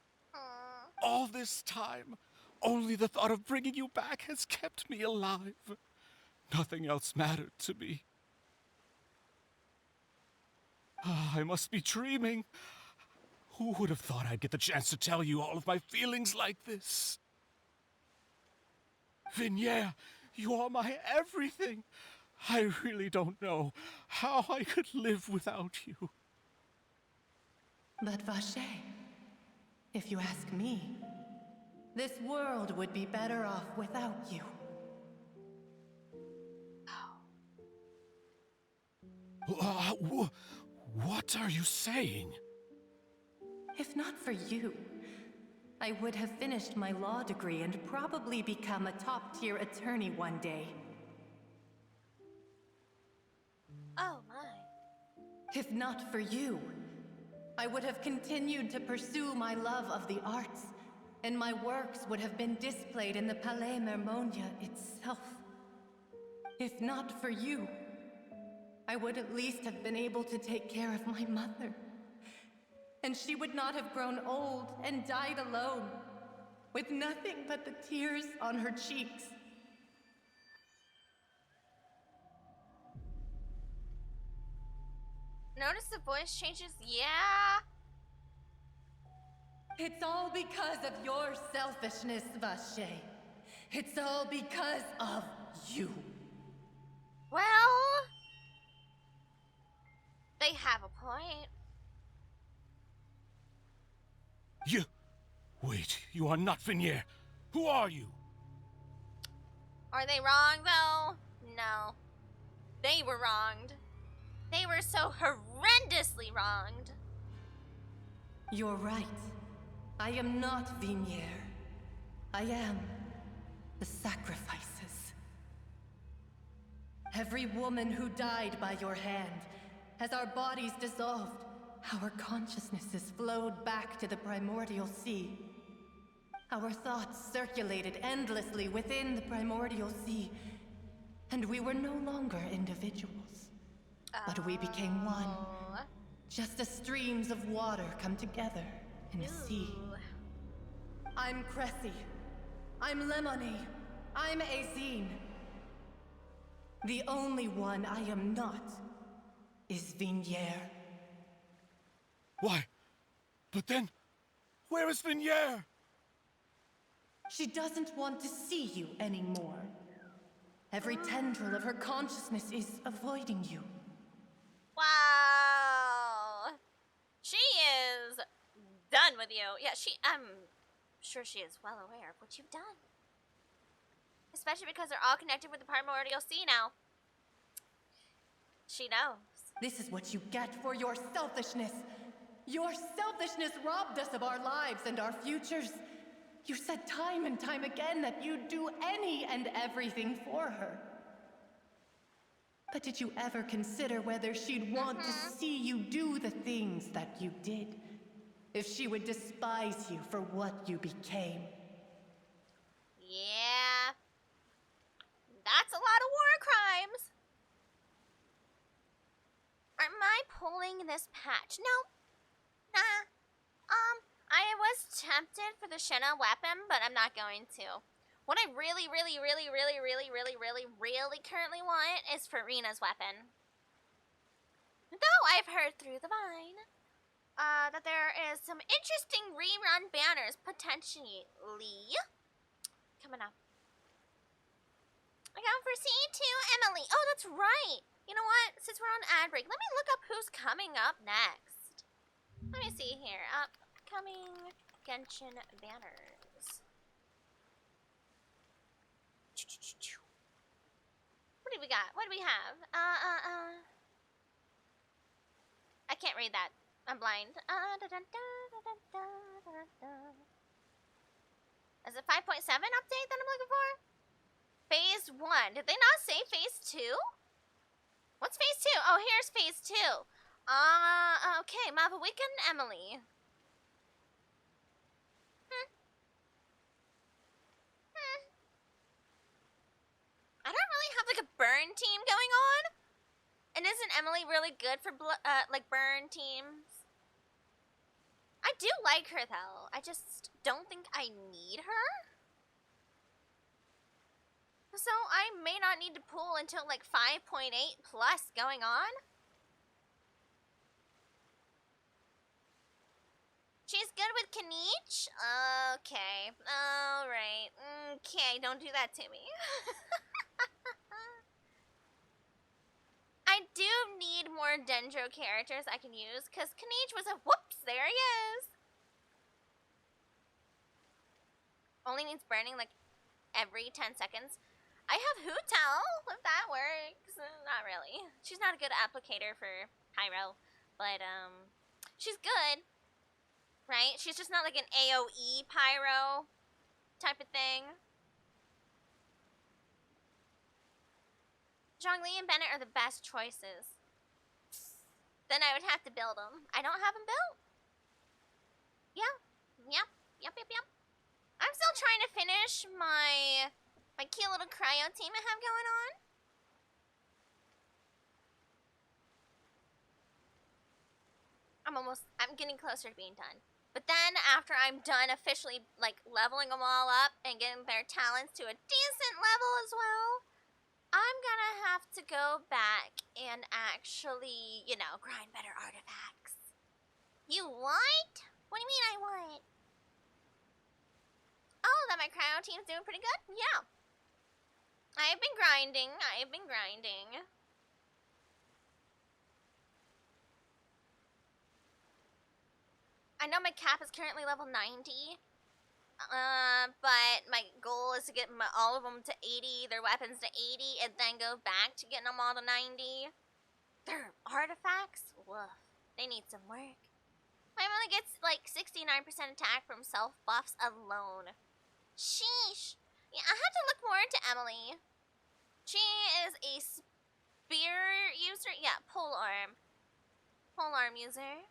All this time, only the thought of bringing you back has kept me alive. Nothing else mattered to me. I must be dreaming. Who would have thought I'd get the chance to tell you all of my feelings like this? Vinier, you are my everything. I really don't know how I could live without you. But Vache, if you ask me, this world would be better off without you. What are you saying? If not for you, I would have finished my law degree and probably become a top-tier attorney one day. Oh my. If not for you, I would have continued to pursue my love of the arts, and my works would have been displayed in the Palais Mermonia itself. If not for you, I would at least have been able to take care of my mother. And she would not have grown old and died alone, with nothing but the tears on her cheeks. Notice the voice changes? Yeah. It's all because of your selfishness, Vache. It's all because of you. Well, they have a point. Wait, you are not Vinier. Who are you? Are they wrong, though? No. They were wronged. They were so horrendously wronged. You're right. I am not Vinier. I am the sacrifices. Every woman who died by your hand, as our bodies dissolved, our consciousnesses flowed back to the primordial sea. Our thoughts circulated endlessly within the primordial sea, and we were no longer individuals. But we became one, just as streams of water come together in a sea. I'm Cressy. I'm Lemony. I'm Azine. The only one I am not is Vinier. Why? But then, where is Vinier? She doesn't want to see you anymore. Every tendril of her consciousness is avoiding you. Wow. She is done with you. Yeah, I'm sure she is well aware of what you've done. Especially because they're all connected with the primordial sea now. She knows. This is what you get for your selfishness. Your selfishness robbed us of our lives and our futures. You said time and time again that you'd do any and everything for her. But did you ever consider whether she'd want to see you do the things that you did? If she would despise you for what you became? Yeah. That's a lot of war crimes. Am I pulling this patch? No. Nah. I was tempted for the Shinna weapon, but I'm not going to. What I really currently want is Farina's weapon. Though I've heard through the vine that there is some interesting rerun banners potentially coming up. I got for C2 Emily. Oh, that's right. You know what? Since we're on ad break, let me look up who's coming up next. Let me see here. Upcoming Genshin banners. What do we got? What do we have? I can't read that. I'm blind. Is it 5.7 update that I'm looking for? Phase 1. Did they not say Phase 2? What's Phase 2? Oh, here's Phase 2. Okay, Mabawikan Emily. I don't really have like a burn team going on. And isn't Emily really good for like burn teams? I do like her though. I just don't think I need her. So I may not need to pull until like 5.8 plus going on. She's good with Kanich? Okay. Alright. Okay, don't do that to me. I do need more Dendro characters I can use, because Kanich was a whoops, there he is. Only needs burning like every 10 seconds. I have Hootel, if that works. Not really. She's not a good applicator for Pyro, but she's good. Right? She's just not like an AoE Pyro type of thing. Zhongli and Bennett are the best choices. Then I would have to build them. I don't have them built. Yeah. Yep. I'm still trying to finish my cute little cryo team I have going on. I'm getting closer to being done. But then after I'm done officially like leveling them all up and getting their talents to a decent level as well, I'm gonna have to go back and actually, you know, grind better artifacts. You what? What do you mean I what? Oh, that my cryo team's doing pretty good? Yeah. I've been grinding. I know my cap is currently level 90. But my goal is to get all of them to 80, their weapons to 80, and then go back to getting them all to 90. Their artifacts? Woof. They need some work. My only gets like 69% attack from self buffs alone. Sheesh. Yeah, I have to look more into Emily. She is a spear user. Yeah, polearm. Polearm user.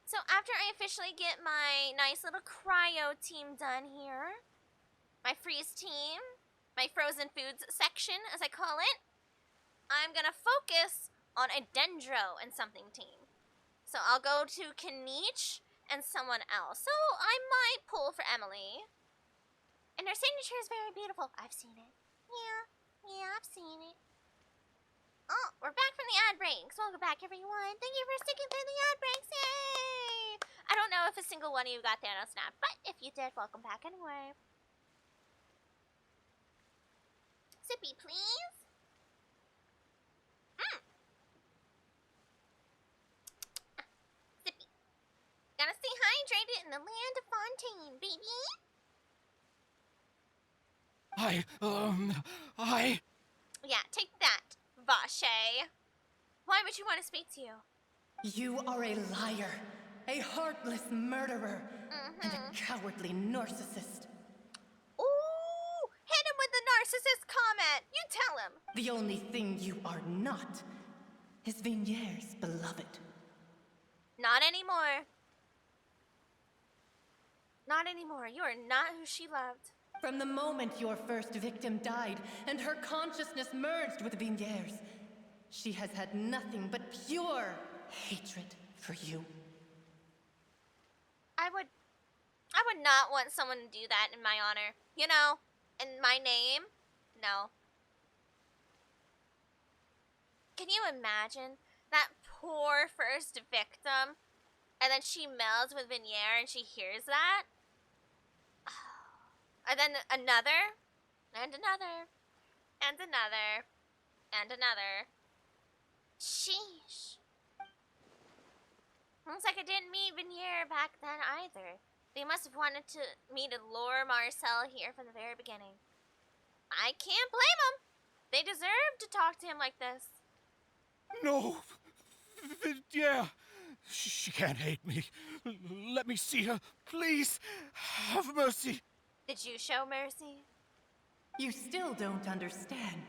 So after I officially get my nice little cryo team done here, my freeze team, my frozen foods section, as I call it, I'm gonna focus on a Dendro and something team. So I'll go to Kanich and someone else. So I might pull for Emily. And her signature is very beautiful. I've seen it. Yeah, I've seen it. Oh, we're back from the ad breaks. Welcome back, everyone. Thank you for sticking through the ad breaks. Yay! I don't know if a single one of you got Thanos Snap, but if you did, welcome back anyway. Sippy, please. Sippy. Gotta stay hydrated in the land of Fontaine, baby. Yeah, take that, Vache. Why would you want to speak to you? You are a liar, a heartless murderer, and a cowardly narcissist. Ooh, narcissist comment. You tell him. The only thing you are not is Vigniere's beloved. Not anymore. Not anymore. You are not who she loved. From the moment your first victim died and her consciousness merged with Vigniere's, she has had nothing but pure hatred for you. I would not want someone to do that in my honor. You know, in my name. No. Can you imagine that poor first victim? And then she melds with Vigniere and she hears that? And then another, and another, and another, and another. Sheesh. Looks like I didn't meet Vigniere back then either. They must have wanted me to lure Marcel here from the very beginning. I can't blame them. They deserve to talk to him like this. No! Yeah! She can't hate me. Let me see her. Please! Have mercy! Did you show mercy? You still don't understand.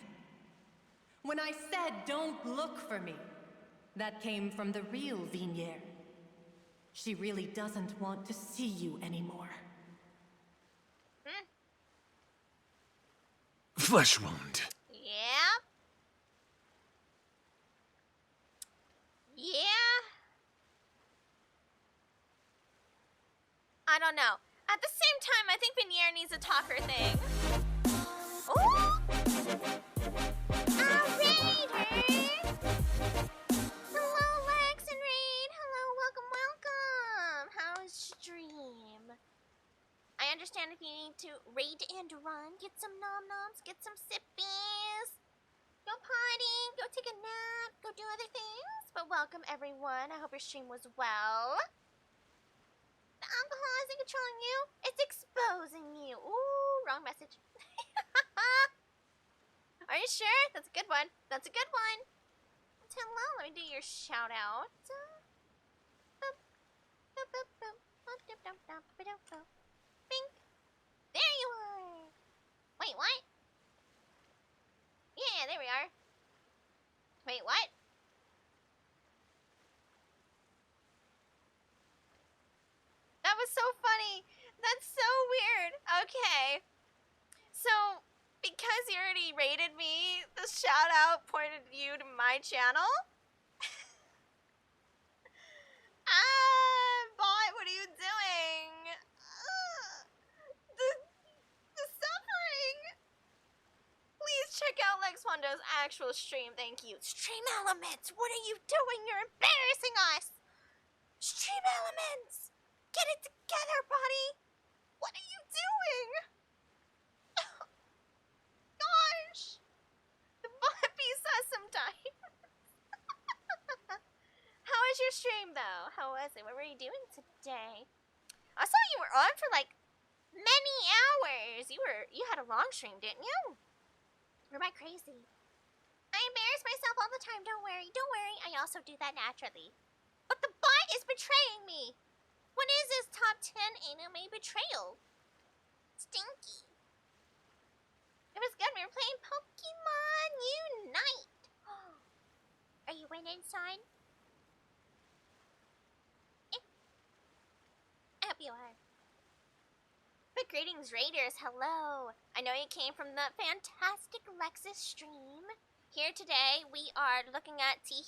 When I said don't look for me, that came from the real Vigniere. She really doesn't want to see you anymore. Flesh wound. Yeah. Yeah. I don't know. At the same time, I think Vigniere needs a talker thing. Ooh! Raiders! Hello, Lex and Raid. Hello, welcome. How's stream? I understand if you need to raid and run, get some nom-noms, get some sippies, go potty, go take a nap, go do other things. But welcome, everyone. I hope your stream was well. The alcohol isn't controlling you, it's exposing you. Ooh, wrong message. Are you sure? That's a good one. That's a good one. Hello, let me do your shout out. Bink. There you are. Wait, what? Yeah, there we are. Wait, what? That was so funny. That's so weird. Okay. So, because you already rated me, the shout out pointed you to my channel? Bot, what are you doing? The suffering. Please check out Lex Hondo's actual stream. Thank you. Stream Elements, what are you doing? You're embarrassing us. Stream Elements. Get it together, buddy! What are you doing? Gosh! The bot beats us sometimes. How was your stream, though? How was it? What were you doing today? I saw you were on for, like, many hours. You had a long stream, didn't you? Or am I crazy? I embarrass myself all the time. Don't worry. Don't worry. I also do that naturally. But the bot is betraying me. What is this top 10 anime betrayal? Stinky. It was good. We were playing Pokemon Unite. Are you winning, son? I hope you are. But greetings, Raiders. Hello. I know you came from the fantastic Lexus stream. Here today, we are looking at a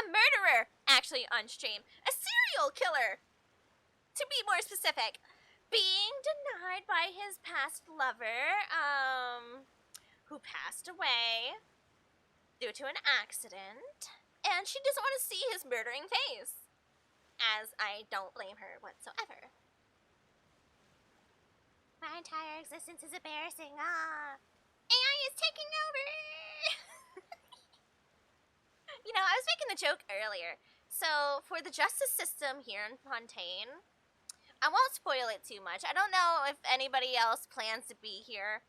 murderer, actually, on stream. A serial killer, to be more specific. Being denied by his past lover, who passed away due to an accident. And she doesn't want to see his murdering face. As I don't blame her whatsoever. My entire existence is embarrassing. AI is taking over. You know, I was making the joke earlier. So, for the justice system here in Fontaine, I won't spoil it too much. I don't know if anybody else plans to be here,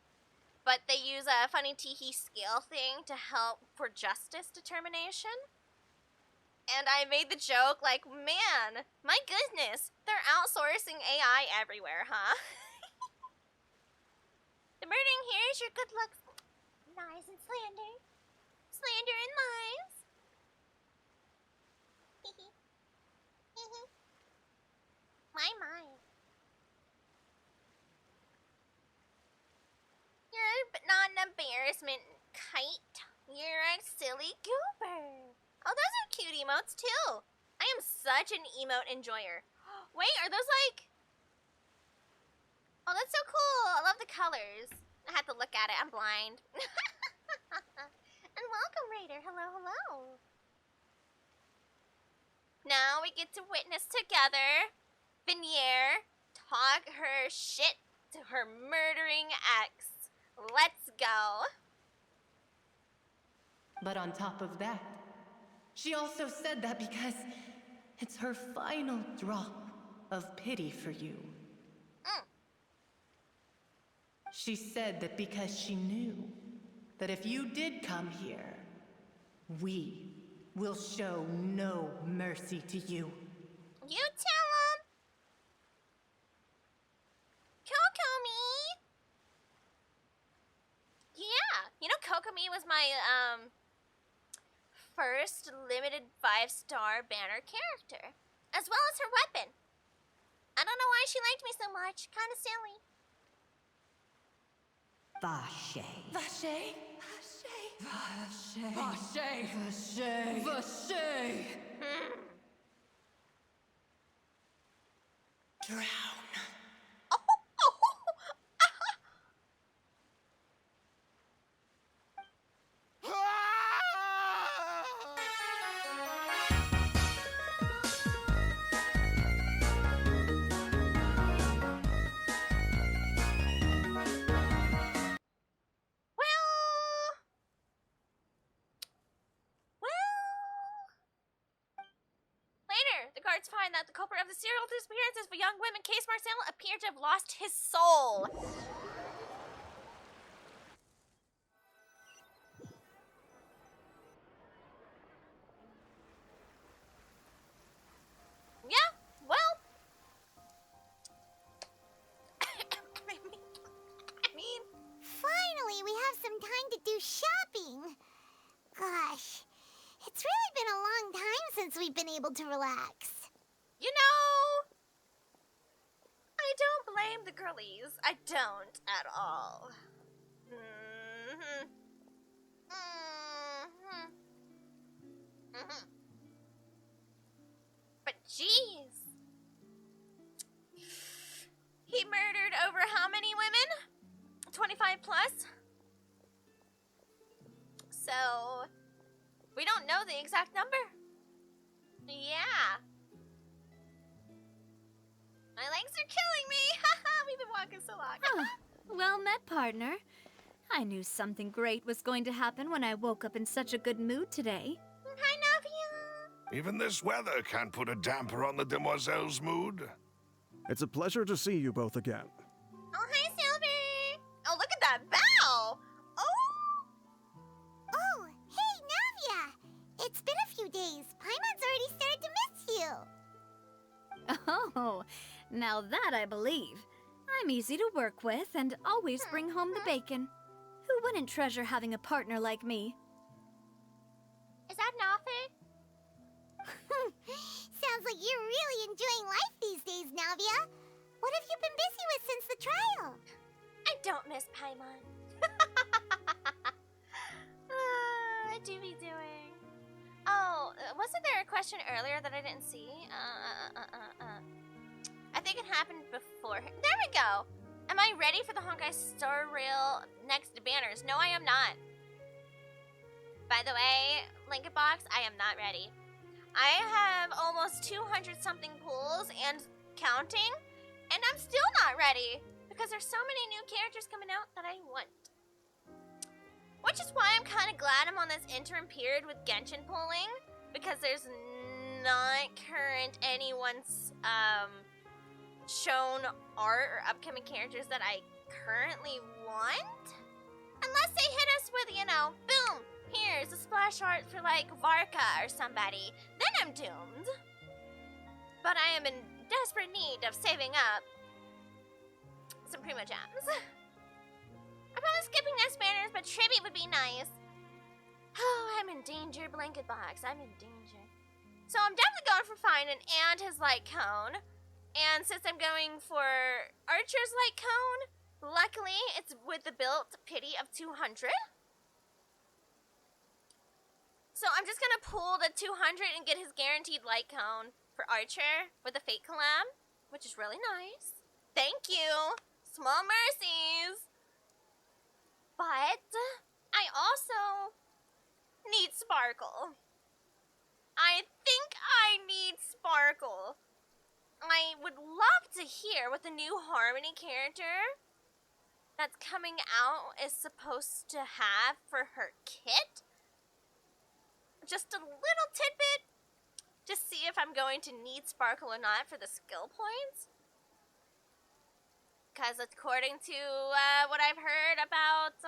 but they use a funny teehee scale thing to help for justice determination. And I made the joke like, man, my goodness, they're outsourcing AI everywhere, huh? The murdering here is your good looks. Lies and slander. Slander and lies. My. You're not an embarrassment, Kite. You're a silly goober. Oh, those are cute emotes, too. I am such an emote enjoyer. Wait, are those like... Oh, that's so cool. I love the colors. I had to look at it. I'm blind. And welcome, Raider. Hello, hello. Now we get to witness together Vinier talk her shit to her murdering ex. Let's go. But on top of that, she also said that because it's her final drop of pity for you. She said that because she knew that if you did come here, we will show no mercy to you. You tell him. Kokomi. Yeah, you know Kokomi was my first limited 5-star banner character, as well as her weapon. I don't know why she liked me so much. Kind of silly. Vache. Vache? Vache. Vache. Vache. Vache. Drown. Later, the guards find that the culprit of the serial disappearances of young women, Case Marcel, appeared to have lost his soul. Yeah, well. I mean. Finally, we have some time to do shopping. Gosh, it's really been a long time since we've been able to relax. You know, I don't blame the girlies. I don't at all. But jeez. He murdered over how many women? 25 plus? So, we don't know the exact number. Yeah. My legs are killing me. Haha, we've been walking so long. Well met, partner. I knew something great was going to happen when I woke up in such a good mood today. Hi, Navia. Even this weather can't put a damper on the demoiselle's mood. It's a pleasure to see you both again. Oh, hi, Silver. Oh, look at that bow. Oh, hey, Navia. It's been a few days. Paimon's already started to miss you. Oh, now that I believe. I'm easy to work with and always bring home the bacon. Who wouldn't treasure having a partner like me? Is that Nafi? Sounds like you're really enjoying life these days, Navia. What have you been busy with since the trial? I don't miss Paimon. I do be doing. Oh, wasn't there a question earlier that I didn't see? I think it happened before. There we go. Am I ready for the Honkai Star Rail next banners? No, I am not. By the way, Lincoln Box, I am not ready. I have almost 200 something pools and counting, and I'm still not ready because there's so many new characters coming out that I want. Which is why I'm kind of glad I'm on this interim period with Genshin pulling, because there's not current anyone's shown art or upcoming characters that I currently want. Unless they hit us with, you know, boom, here's a splash art for like Varka or somebody, then I'm doomed. But I am in desperate need of saving up some Primo Gems. I'm probably skipping next banners, but tribute would be nice. Oh, I'm in danger, blanket box. I'm in danger. So I'm definitely going for Finan and his light cone. And since I'm going for Archer's light cone, luckily it's with the built pity of 200. So I'm just gonna pull the 200 and get his guaranteed light cone for Archer with the Fate collab, which is really nice. Thank you. Small mercies. But I also need Sparkle. I think I need Sparkle. I would love to hear what the new Harmony character that's coming out is supposed to have for her kit. Just a little tidbit. Just see if I'm going to need Sparkle or not for the skill points. Because according to what I've heard about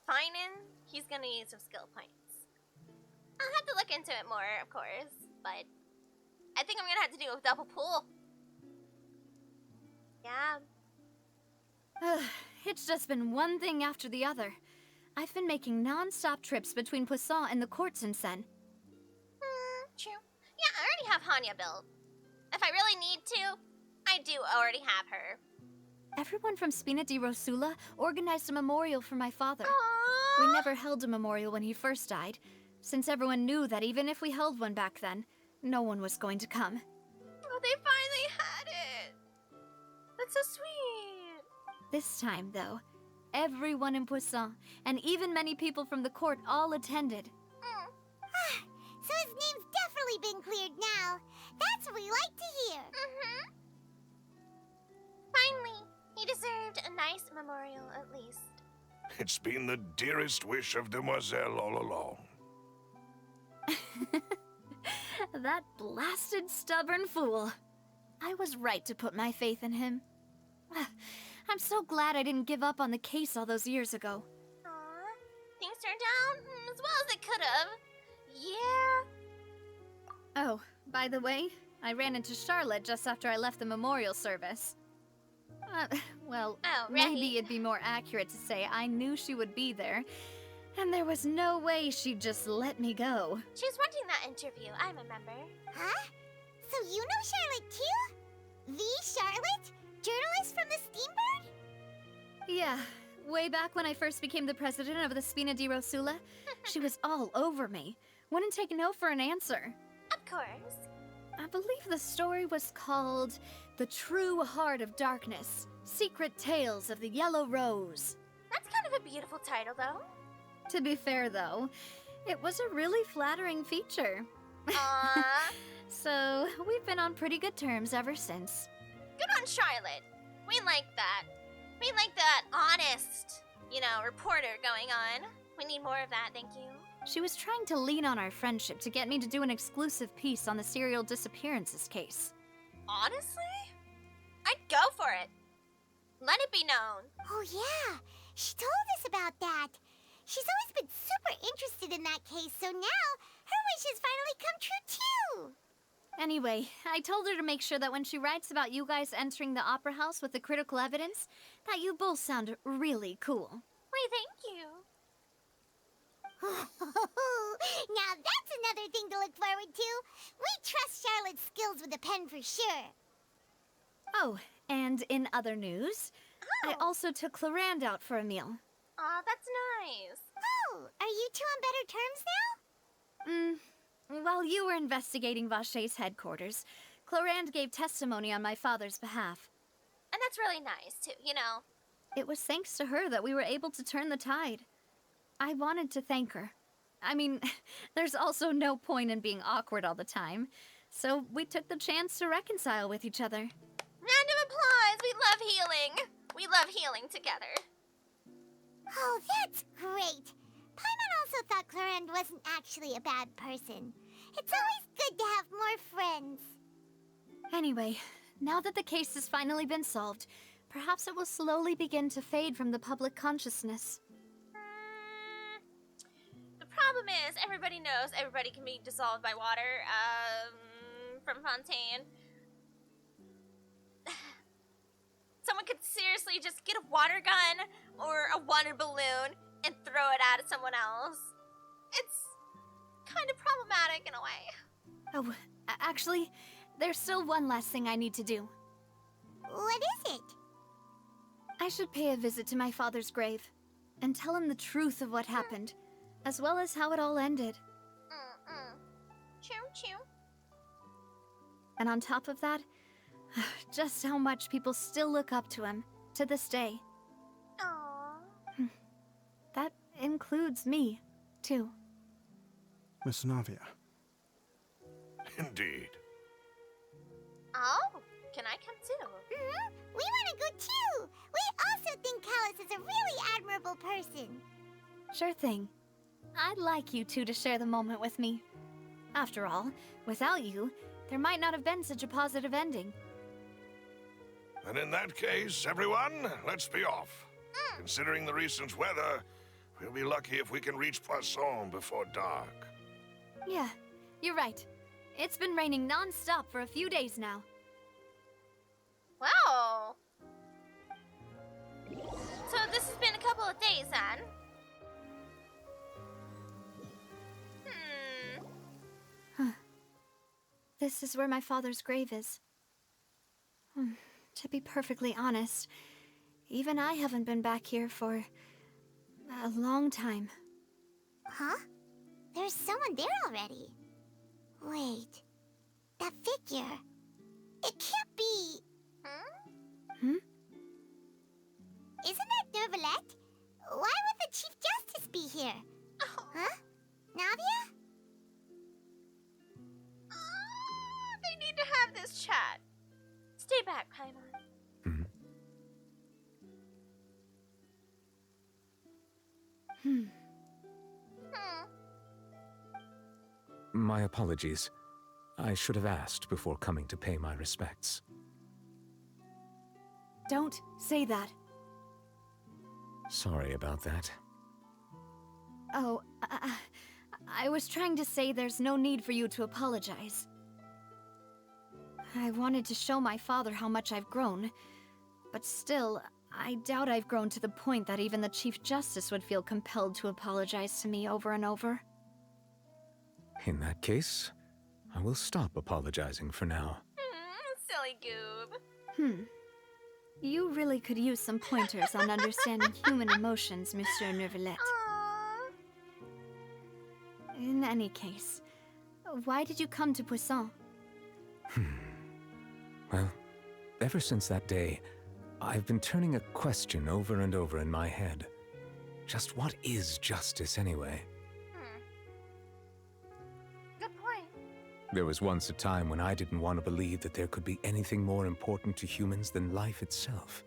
Finan, he's going to need some skill points. I'll have to look into it more, of course. But I think I'm going to have to do a double pull. Yeah. It's just been one thing after the other. I've been making non-stop trips between Poisson and the courts in Sen. True. Yeah, I already have Hanya built. If I really need to, I do already have her. Everyone from Spina di Rosula organized a memorial for my father. Aww. We never held a memorial when he first died, since everyone knew that even if we held one back then, no one was going to come. Oh, they finally had it. That's so sweet. This time, though, everyone in Poisson, and even many people from the court, all attended. So his name's definitely been cleared now. That's what we like to hear. Finally, he deserved a nice memorial at least. It's been the dearest wish of Demoiselle all along. That blasted stubborn fool. I was right to put my faith in him. I'm so glad I didn't give up on the case all those years ago. Aww. Things turned out as well as they could have. Yeah. Oh, by the way, I ran into Charlotte just after I left the memorial service. Well, maybe it'd be more accurate to say I knew she would be there, and there was no way she'd just let me go. She was wanting that interview, I remember. Huh? So you know Charlotte too? The Charlotte? Journalist from the Steambird? Yeah, way back when I first became the president of the Spina di Rosula, she was all over me. Wouldn't take no for an answer. Of course. I believe the story was called The True Heart of Darkness, Secret Tales of the Yellow Rose. That's kind of a beautiful title, though. To be fair, though, it was a really flattering feature. Aww. So, we've been on pretty good terms ever since. Good on Charlotte. We like that. We like that honest, reporter going on. We need more of that, thank you. She was trying to lean on our friendship to get me to do an exclusive piece on the serial disappearances case. Honestly? I'd go for it. Let it be known. Oh yeah, she told us about that. She's always been super interested in that case, so now her wishes finally come true too. Anyway, I told her to make sure that when she writes about you guys entering the opera house with the critical evidence, that you both sound really cool. Why, thank you. Now that's another thing to look forward to. We trust Charlotte's skills with a pen for sure. Oh, and in other news, I also took Clarand out for a meal. Aw, that's nice. Oh, are you two on better terms now? While you were investigating Vaché's headquarters, Clarand gave testimony on my father's behalf. And that's really nice, too, It was thanks to her that we were able to turn the tide. I wanted to thank her. I mean, there's also no point in being awkward all the time, so we took the chance to reconcile with each other. Round of applause! We love healing! We love healing together. Oh, that's great! Paimon also thought Clarand wasn't actually a bad person. It's always good to have more friends. Anyway, now that the case has finally been solved, perhaps it will slowly begin to fade from the public consciousness. The problem is, everybody knows everybody can be dissolved by water, from Fontaine. Someone could seriously seriously just get a water gun or a water balloon and throw it at someone else. It's kind of problematic in a way. Oh, actually, there's still one last thing I need to do. What is it? I should pay a visit to my father's grave and tell him the truth of what happened, as well as how it all ended. Choo choo. And on top of that, just how much people still look up to him to this day. Aww. That includes me, too. Miss Navia. Indeed. Oh, can I come too? We want to go too! We also think Callus is a really admirable person. Sure thing. I'd like you two to share the moment with me. After all, without you, there might not have been such a positive ending. And in that case, everyone, let's be off. Considering the recent weather, we'll be lucky if we can reach Poisson before dark. Yeah, you're right. It's been raining non-stop for a few days now. Wow. So this has been a couple of days then. This is where my father's grave is. To be perfectly honest, even I haven't been back here for a long time. Huh? There's someone there already. Wait. That figure. It can't be. Isn't that Nervalette? Why would the Chief Justice be here? Huh? Navia? They need to have this chat. Stay back, Paimon. My apologies. I should have asked before coming to pay my respects. Don't say that. Sorry about that. Oh, I was trying to say there's no need for you to apologize. I wanted to show my father how much I've grown, but still, I doubt I've grown to the point that even the Chief Justice would feel compelled to apologize to me over and over. In that case, I will stop apologizing for now. Silly goob. You really could use some pointers on understanding human emotions, Monsieur Nervalette. In any case, why did you come to Poisson? Well, ever since that day, I've been turning a question over and over in my head. Just what is justice anyway? Good point. There was once a time when I didn't want to believe that there could be anything more important to humans than life itself.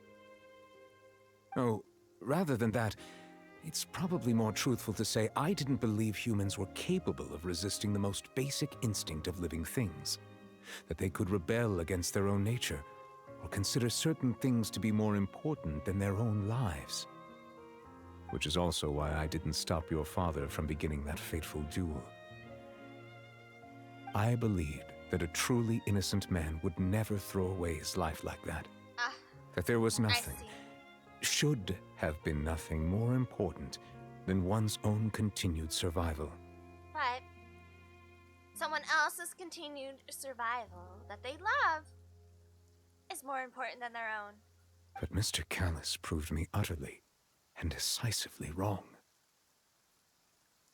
Oh, rather than that, it's probably more truthful to say I didn't believe humans were capable of resisting the most basic instinct of living things. That they could rebel against their own nature, or consider certain things to be more important than their own lives. Which is also why I didn't stop your father from beginning that fateful duel. I believed that a truly innocent man would never throw away his life like that. That there was nothing, should have been nothing more important than one's own continued survival. But someone else's continued survival that they love is more important than their own. But Mr. Callus proved me utterly and decisively wrong.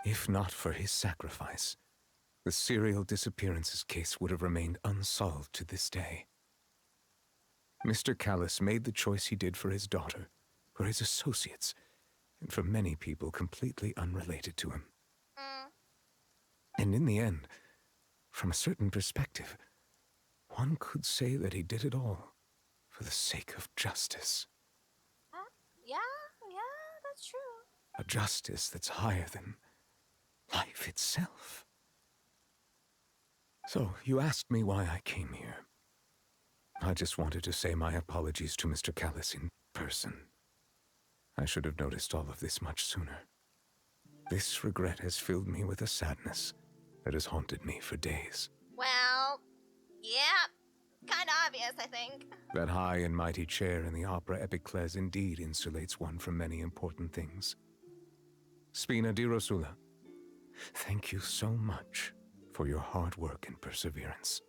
If not for his sacrifice, the serial disappearances case would have remained unsolved to this day. Mr. Callus made the choice he did for his daughter, for his associates, and for many people completely unrelated to him. And in the end, from a certain perspective, one could say that he did it all for the sake of justice. Yeah, that's true. A justice that's higher than life itself. So, you asked me why I came here. I just wanted to say my apologies to Mr. Callus in person. I should have noticed all of this much sooner. This regret has filled me with a sadness that has haunted me for days. Well, yeah, kinda obvious. obvious, I think. That high and mighty chair in the opera Epiclese indeed insulates one from many important things. Spina di Rosula, thank you so much for your hard work and perseverance.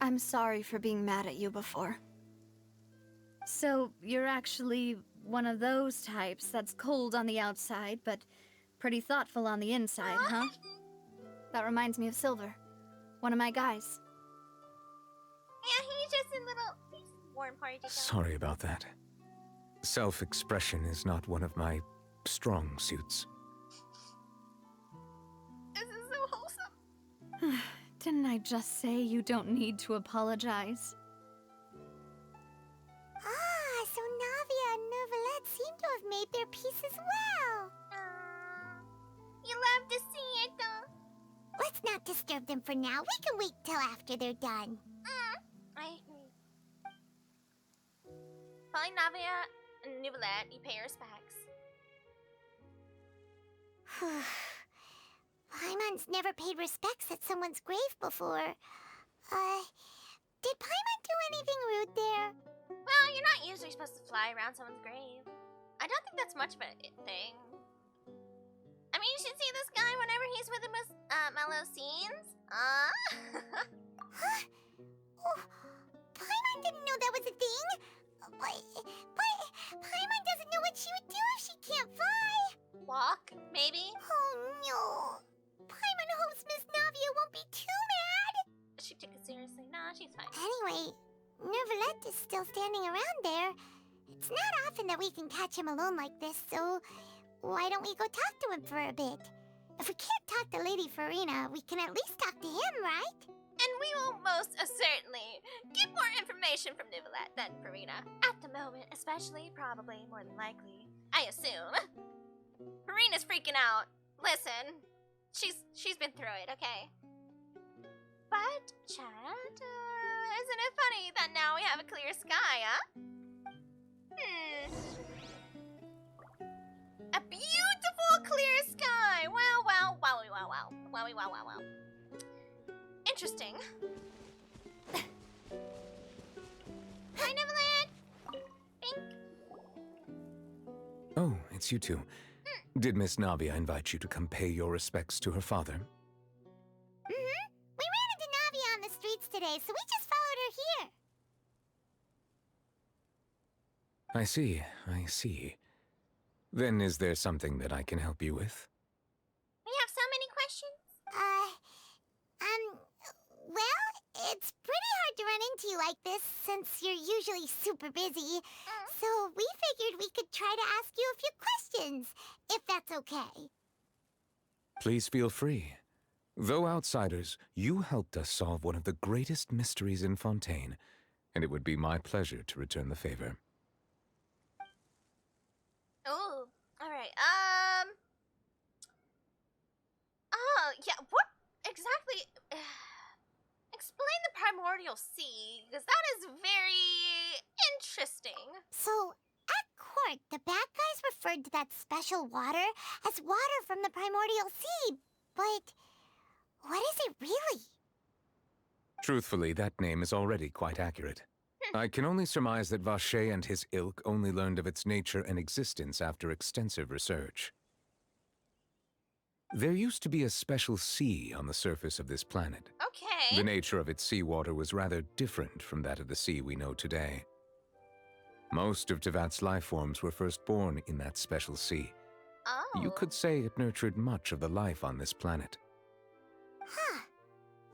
I'm sorry for being mad at you before. So, you're actually one of those types that's cold on the outside, but pretty thoughtful on the inside, huh? That reminds me of Silver, one of my guys. Yeah, he's just a little warm party. Sorry about that. Self-expression is not one of my strong suits. This is so wholesome. Didn't I just say you don't need to apologize? Ah, so Navia and Neuvillette seem to have made their peace as well. You love to see it, though. Let's not disturb them for now. We can wait till after they're done. I agree. Following Navia and Neuvillette, you pay your respects. Paimon's never paid respects at someone's grave before. Did Paimon do anything rude there? Well, you're not usually supposed to fly around someone's grave. I don't think that's much of a thing. I mean, you should see this guy whenever he's with the most mellow scenes. Huh? Oh, Paimon didn't know that was a thing. But Paimon doesn't know what she would do if she can't fly. Walk, maybe? Oh no. Paimon hopes Miss Navia won't be too mad. She took it seriously. Nah, she's fine. Anyway, Neuvillette is still standing around there. It's not often that we can catch him alone like this, so why don't we go talk to him for a bit? If we can't talk to Lady Farina, we can at least talk to him, right? And we will most certainly get more information from Neuvillette than Farina. At the moment, especially, probably, more than likely. I assume. Farina's freaking out. Listen, she's been through it, okay? But, chat, isn't it funny that now we have a clear sky, huh? A beautiful clear sky! Wow, wow, wowie, wow, wow. Wowie, wow, wow, wow. Interesting. Hi, Neuvillette! Bink. Oh, it's you two. Did Miss Navia invite you to come pay your respects to her father? We ran into Navia on the streets today, so we just followed her here. I see. Then is there something that I can help you with? We have so many questions. Well, it's pretty hard to run into you like this since you're usually super busy. So we figured we could try to ask you a few questions, if that's okay. Please feel free. Though outsiders, you helped us solve one of the greatest mysteries in Fontaine, and it would be my pleasure to return the favor. Oh, alright, oh, yeah, what exactly, explain the Primordial Sea, because that is very interesting. So, at court, the bad guys referred to that special water as water from the Primordial Sea, but what is it really? Truthfully, that name is already quite accurate. I can only surmise that Vacher and his ilk only learned of its nature and existence after extensive research. There used to be a special sea on the surface of this planet. Okay. The nature of its seawater was rather different from that of the sea we know today. Most of Tevat's life forms were first born in that special sea. Oh. You could say it nurtured much of the life on this planet. Huh.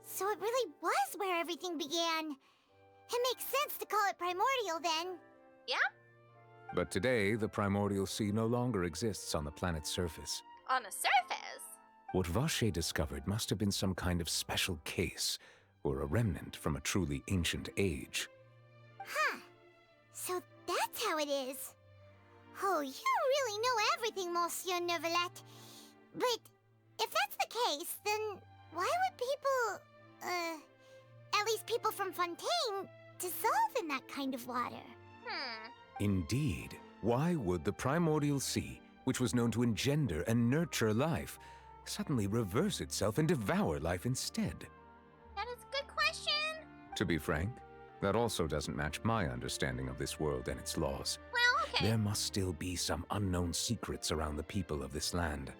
So it really was where everything began. It makes sense to call it primordial then. Yeah? But today, the Primordial Sea no longer exists on the planet's surface. On a surface? What Vacher discovered must have been some kind of special case, or a remnant from a truly ancient age. Huh. So that's how it is. Oh, you really know everything, Monsieur Neuvillette. But if that's the case, then why would people, at least people from Fontaine, dissolve in that kind of water? Indeed. Why would the Primordial Sea, which was known to engender and nurture life, suddenly reverse itself and devour life instead? That is a good question. To be frank, that also doesn't match my understanding of this world and its laws. Well, okay. There must still be some unknown secrets around the people of this land.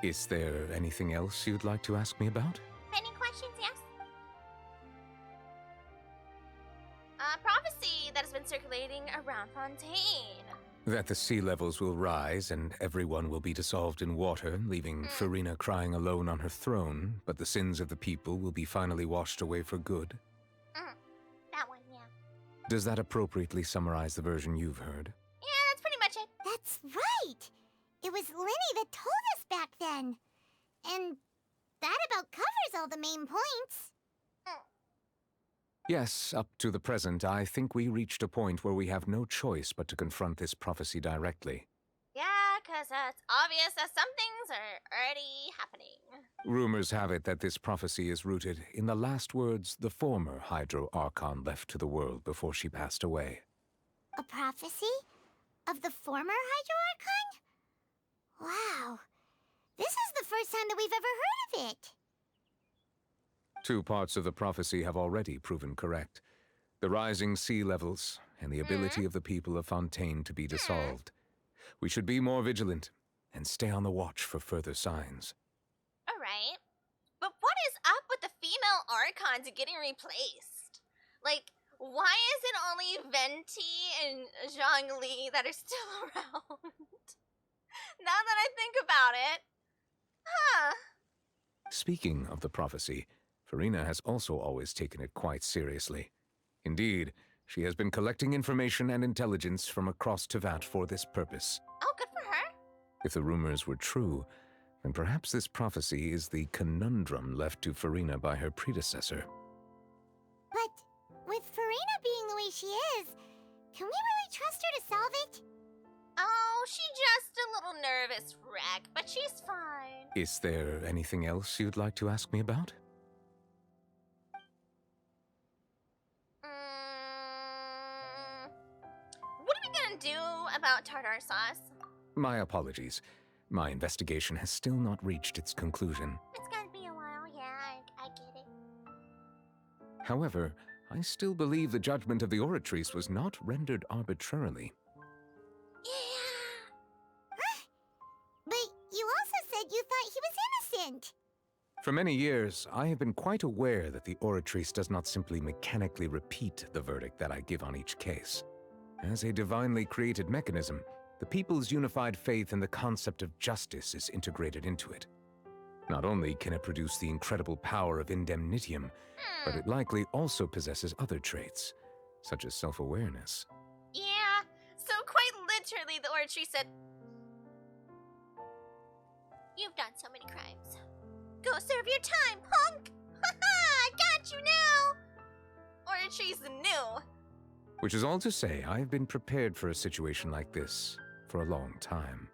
Is there anything else you'd like to ask me about? Any questions, yes? A prophecy that has been circulating around Fontaine. That the sea levels will rise and everyone will be dissolved in water, leaving Farina crying alone on her throne, but the sins of the people will be finally washed away for good. That one, yeah. Does that appropriately summarize the version you've heard? Yeah, that's pretty much it. That's right! It was Linny that told us back then. And that about covers all the main points. Yes, up to the present, I think we reached a point where we have no choice but to confront this prophecy directly. Yeah, because it's obvious that some things are already happening. Rumors have it that this prophecy is rooted in the last words the former Hydro Archon left to the world before she passed away. A prophecy? Of the former Hydro Archon? Wow. This is the first time that we've ever heard of it. 2 parts of the prophecy have already proven correct. The rising sea levels and the ability of the people of Fontaine to be dissolved. We should be more vigilant and stay on the watch for further signs. Alright. But what is up with the female Archons getting replaced? Like, why is it only Venti and Zhongli that are still around? Now that I think about it. Huh. Speaking of the prophecy, Farina has also always taken it quite seriously. Indeed, she has been collecting information and intelligence from across Tevat for this purpose. Oh, good for her. If the rumors were true, then perhaps this prophecy is the conundrum left to Farina by her predecessor. But with Farina being the way she is, can we really trust her to solve it? Oh, she's just a little nervous wreck, but she's fine. Is there anything else you'd like to ask me about? What are we gonna do about tartar sauce? My apologies. My investigation has still not reached its conclusion. It's gonna be a while, yeah, I get it. However, I still believe the judgment of the Oratrice was not rendered arbitrarily. But you also said you thought he was innocent. For many years, I have been quite aware that the Oratrice does not simply mechanically repeat the verdict that I give on each case. As a divinely created mechanism, the people's unified faith in the concept of justice is integrated into it. Not only can it produce the incredible power of indemnitium, but it likely also possesses other traits, such as self-awareness. Yeah, so quite literally the Oratrice said, "You've done so many crimes. Go serve your time, punk! Haha, I got you now!" Oratrice knew. Which is all to say, I have been prepared for a situation like this for a long time.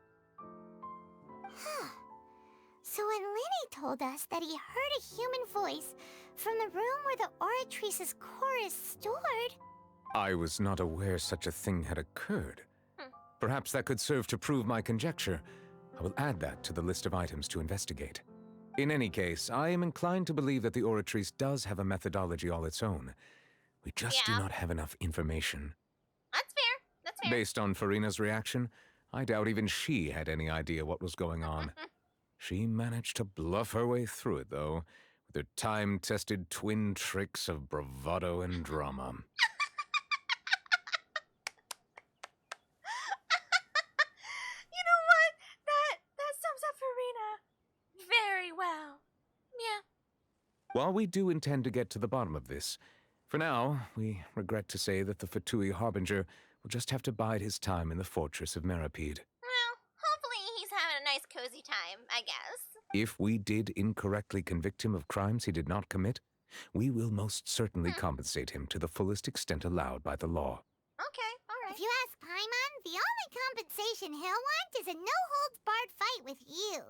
So when Linny told us that he heard a human voice from the room where the Oratrice's core is stored... I was not aware such a thing had occurred. Perhaps that could serve to prove my conjecture. I will add that to the list of items to investigate. In any case, I am inclined to believe that the Oratrice does have a methodology all its own. We just do not have enough information. That's fair. That's fair. Based on Farina's reaction, I doubt even she had any idea what was going on. She managed to bluff her way through it, though, with her time-tested twin tricks of bravado and drama. You know what? That sums up Farina very well. Yeah. While we do intend to get to the bottom of this, for now, we regret to say that the Fatui Harbinger will just have to bide his time in the fortress of Meripede. Well, hopefully he's having a nice cozy time, I guess. If we did incorrectly convict him of crimes he did not commit, we will most certainly compensate him to the fullest extent allowed by the law. Okay, alright. If you ask Paimon, the only compensation he'll want is a no-holds-barred fight with you.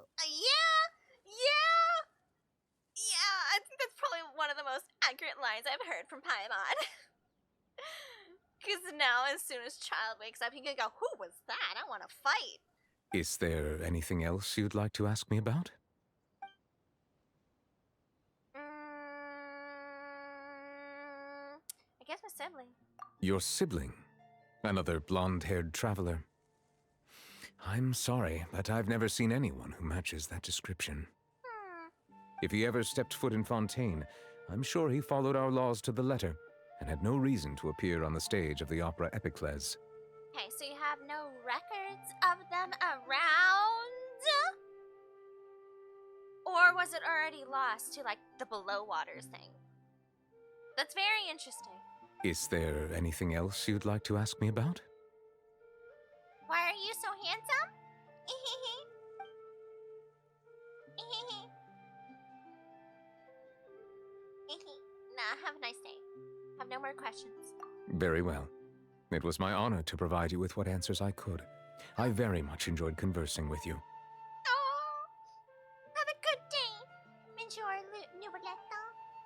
Yeah, I think that's probably one of the most accurate lines I've heard from Paimon. Because now, as soon as Child wakes up, he can go, "Who was that? I want to fight." Is there anything else you'd like to ask me about? I guess my sibling. Your sibling? Another blonde-haired traveler? I'm sorry, but I've never seen anyone who matches that description. If he ever stepped foot in Fontaine, I'm sure he followed our laws to the letter and had no reason to appear on the stage of the opera Epiclese. Okay, so you have no records of them around? Or was it already lost to, like, the below waters thing? That's very interesting. Is there anything else you'd like to ask me about? Why are you so handsome? Nah, have a nice day. Have no more questions. Very well. It was my honor to provide you with what answers I could. I very much enjoyed conversing with you. Oh, have a good day. Enjoy Nuboletto.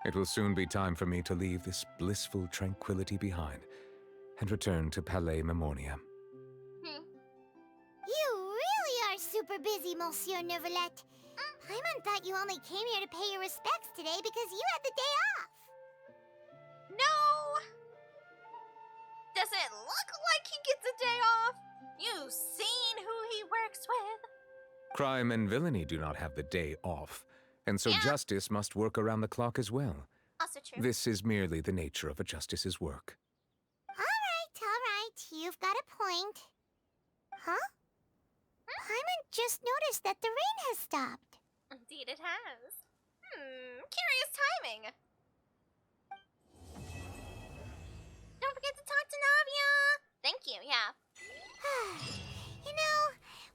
It will soon be time for me to leave this blissful tranquility behind and return to Palais Memornia. You really are super busy, Monsieur Neuvillette. Paimon thought you only came here to pay your respects today because you had the day off. No! Does it look like he gets a day off? You've seen who he works with. Crime and villainy do not have the day off, and so justice must work around the clock as well. Also true. This is merely the nature of a justice's work. All right. You've got a point. Huh? Paimon just noticed that the rain has stopped. Indeed it has. Curious timing. Don't forget to talk to Navia. Thank you, yeah. You know,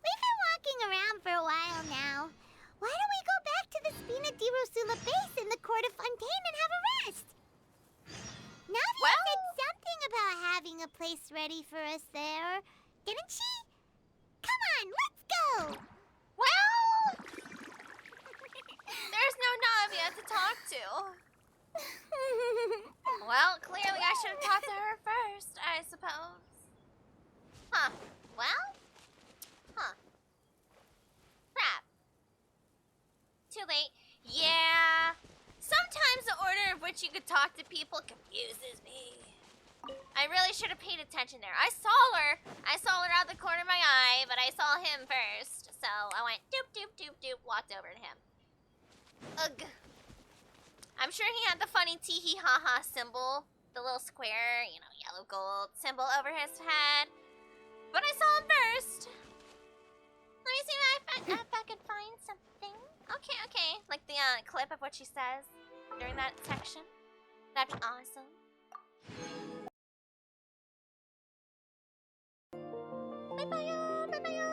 we've been walking around for a while now. Why don't we go back to the Spina di Rosula base in the court of Fontaine and have a rest? Navia said something about having a place ready for us there, didn't she? Come on, let's go! Well, there's no Navia to talk to. Well, clearly I should have talked to her first, I suppose. Huh. Well? Huh. Crap. Too late. Yeah. Sometimes the order of which you could talk to people confuses me. I really should have paid attention there. I saw her out the corner of my eye, but I saw him first. So I went doop, doop, doop, doop, walked over to him. Ugh. I'm sure he had the funny tee-hee ha-ha symbol, the little square, you know, yellow gold symbol over his head. But I saw him first. Let me see if I can find something. Okay. Like the clip of what she says during that section. That'd be awesome. Bye-bye.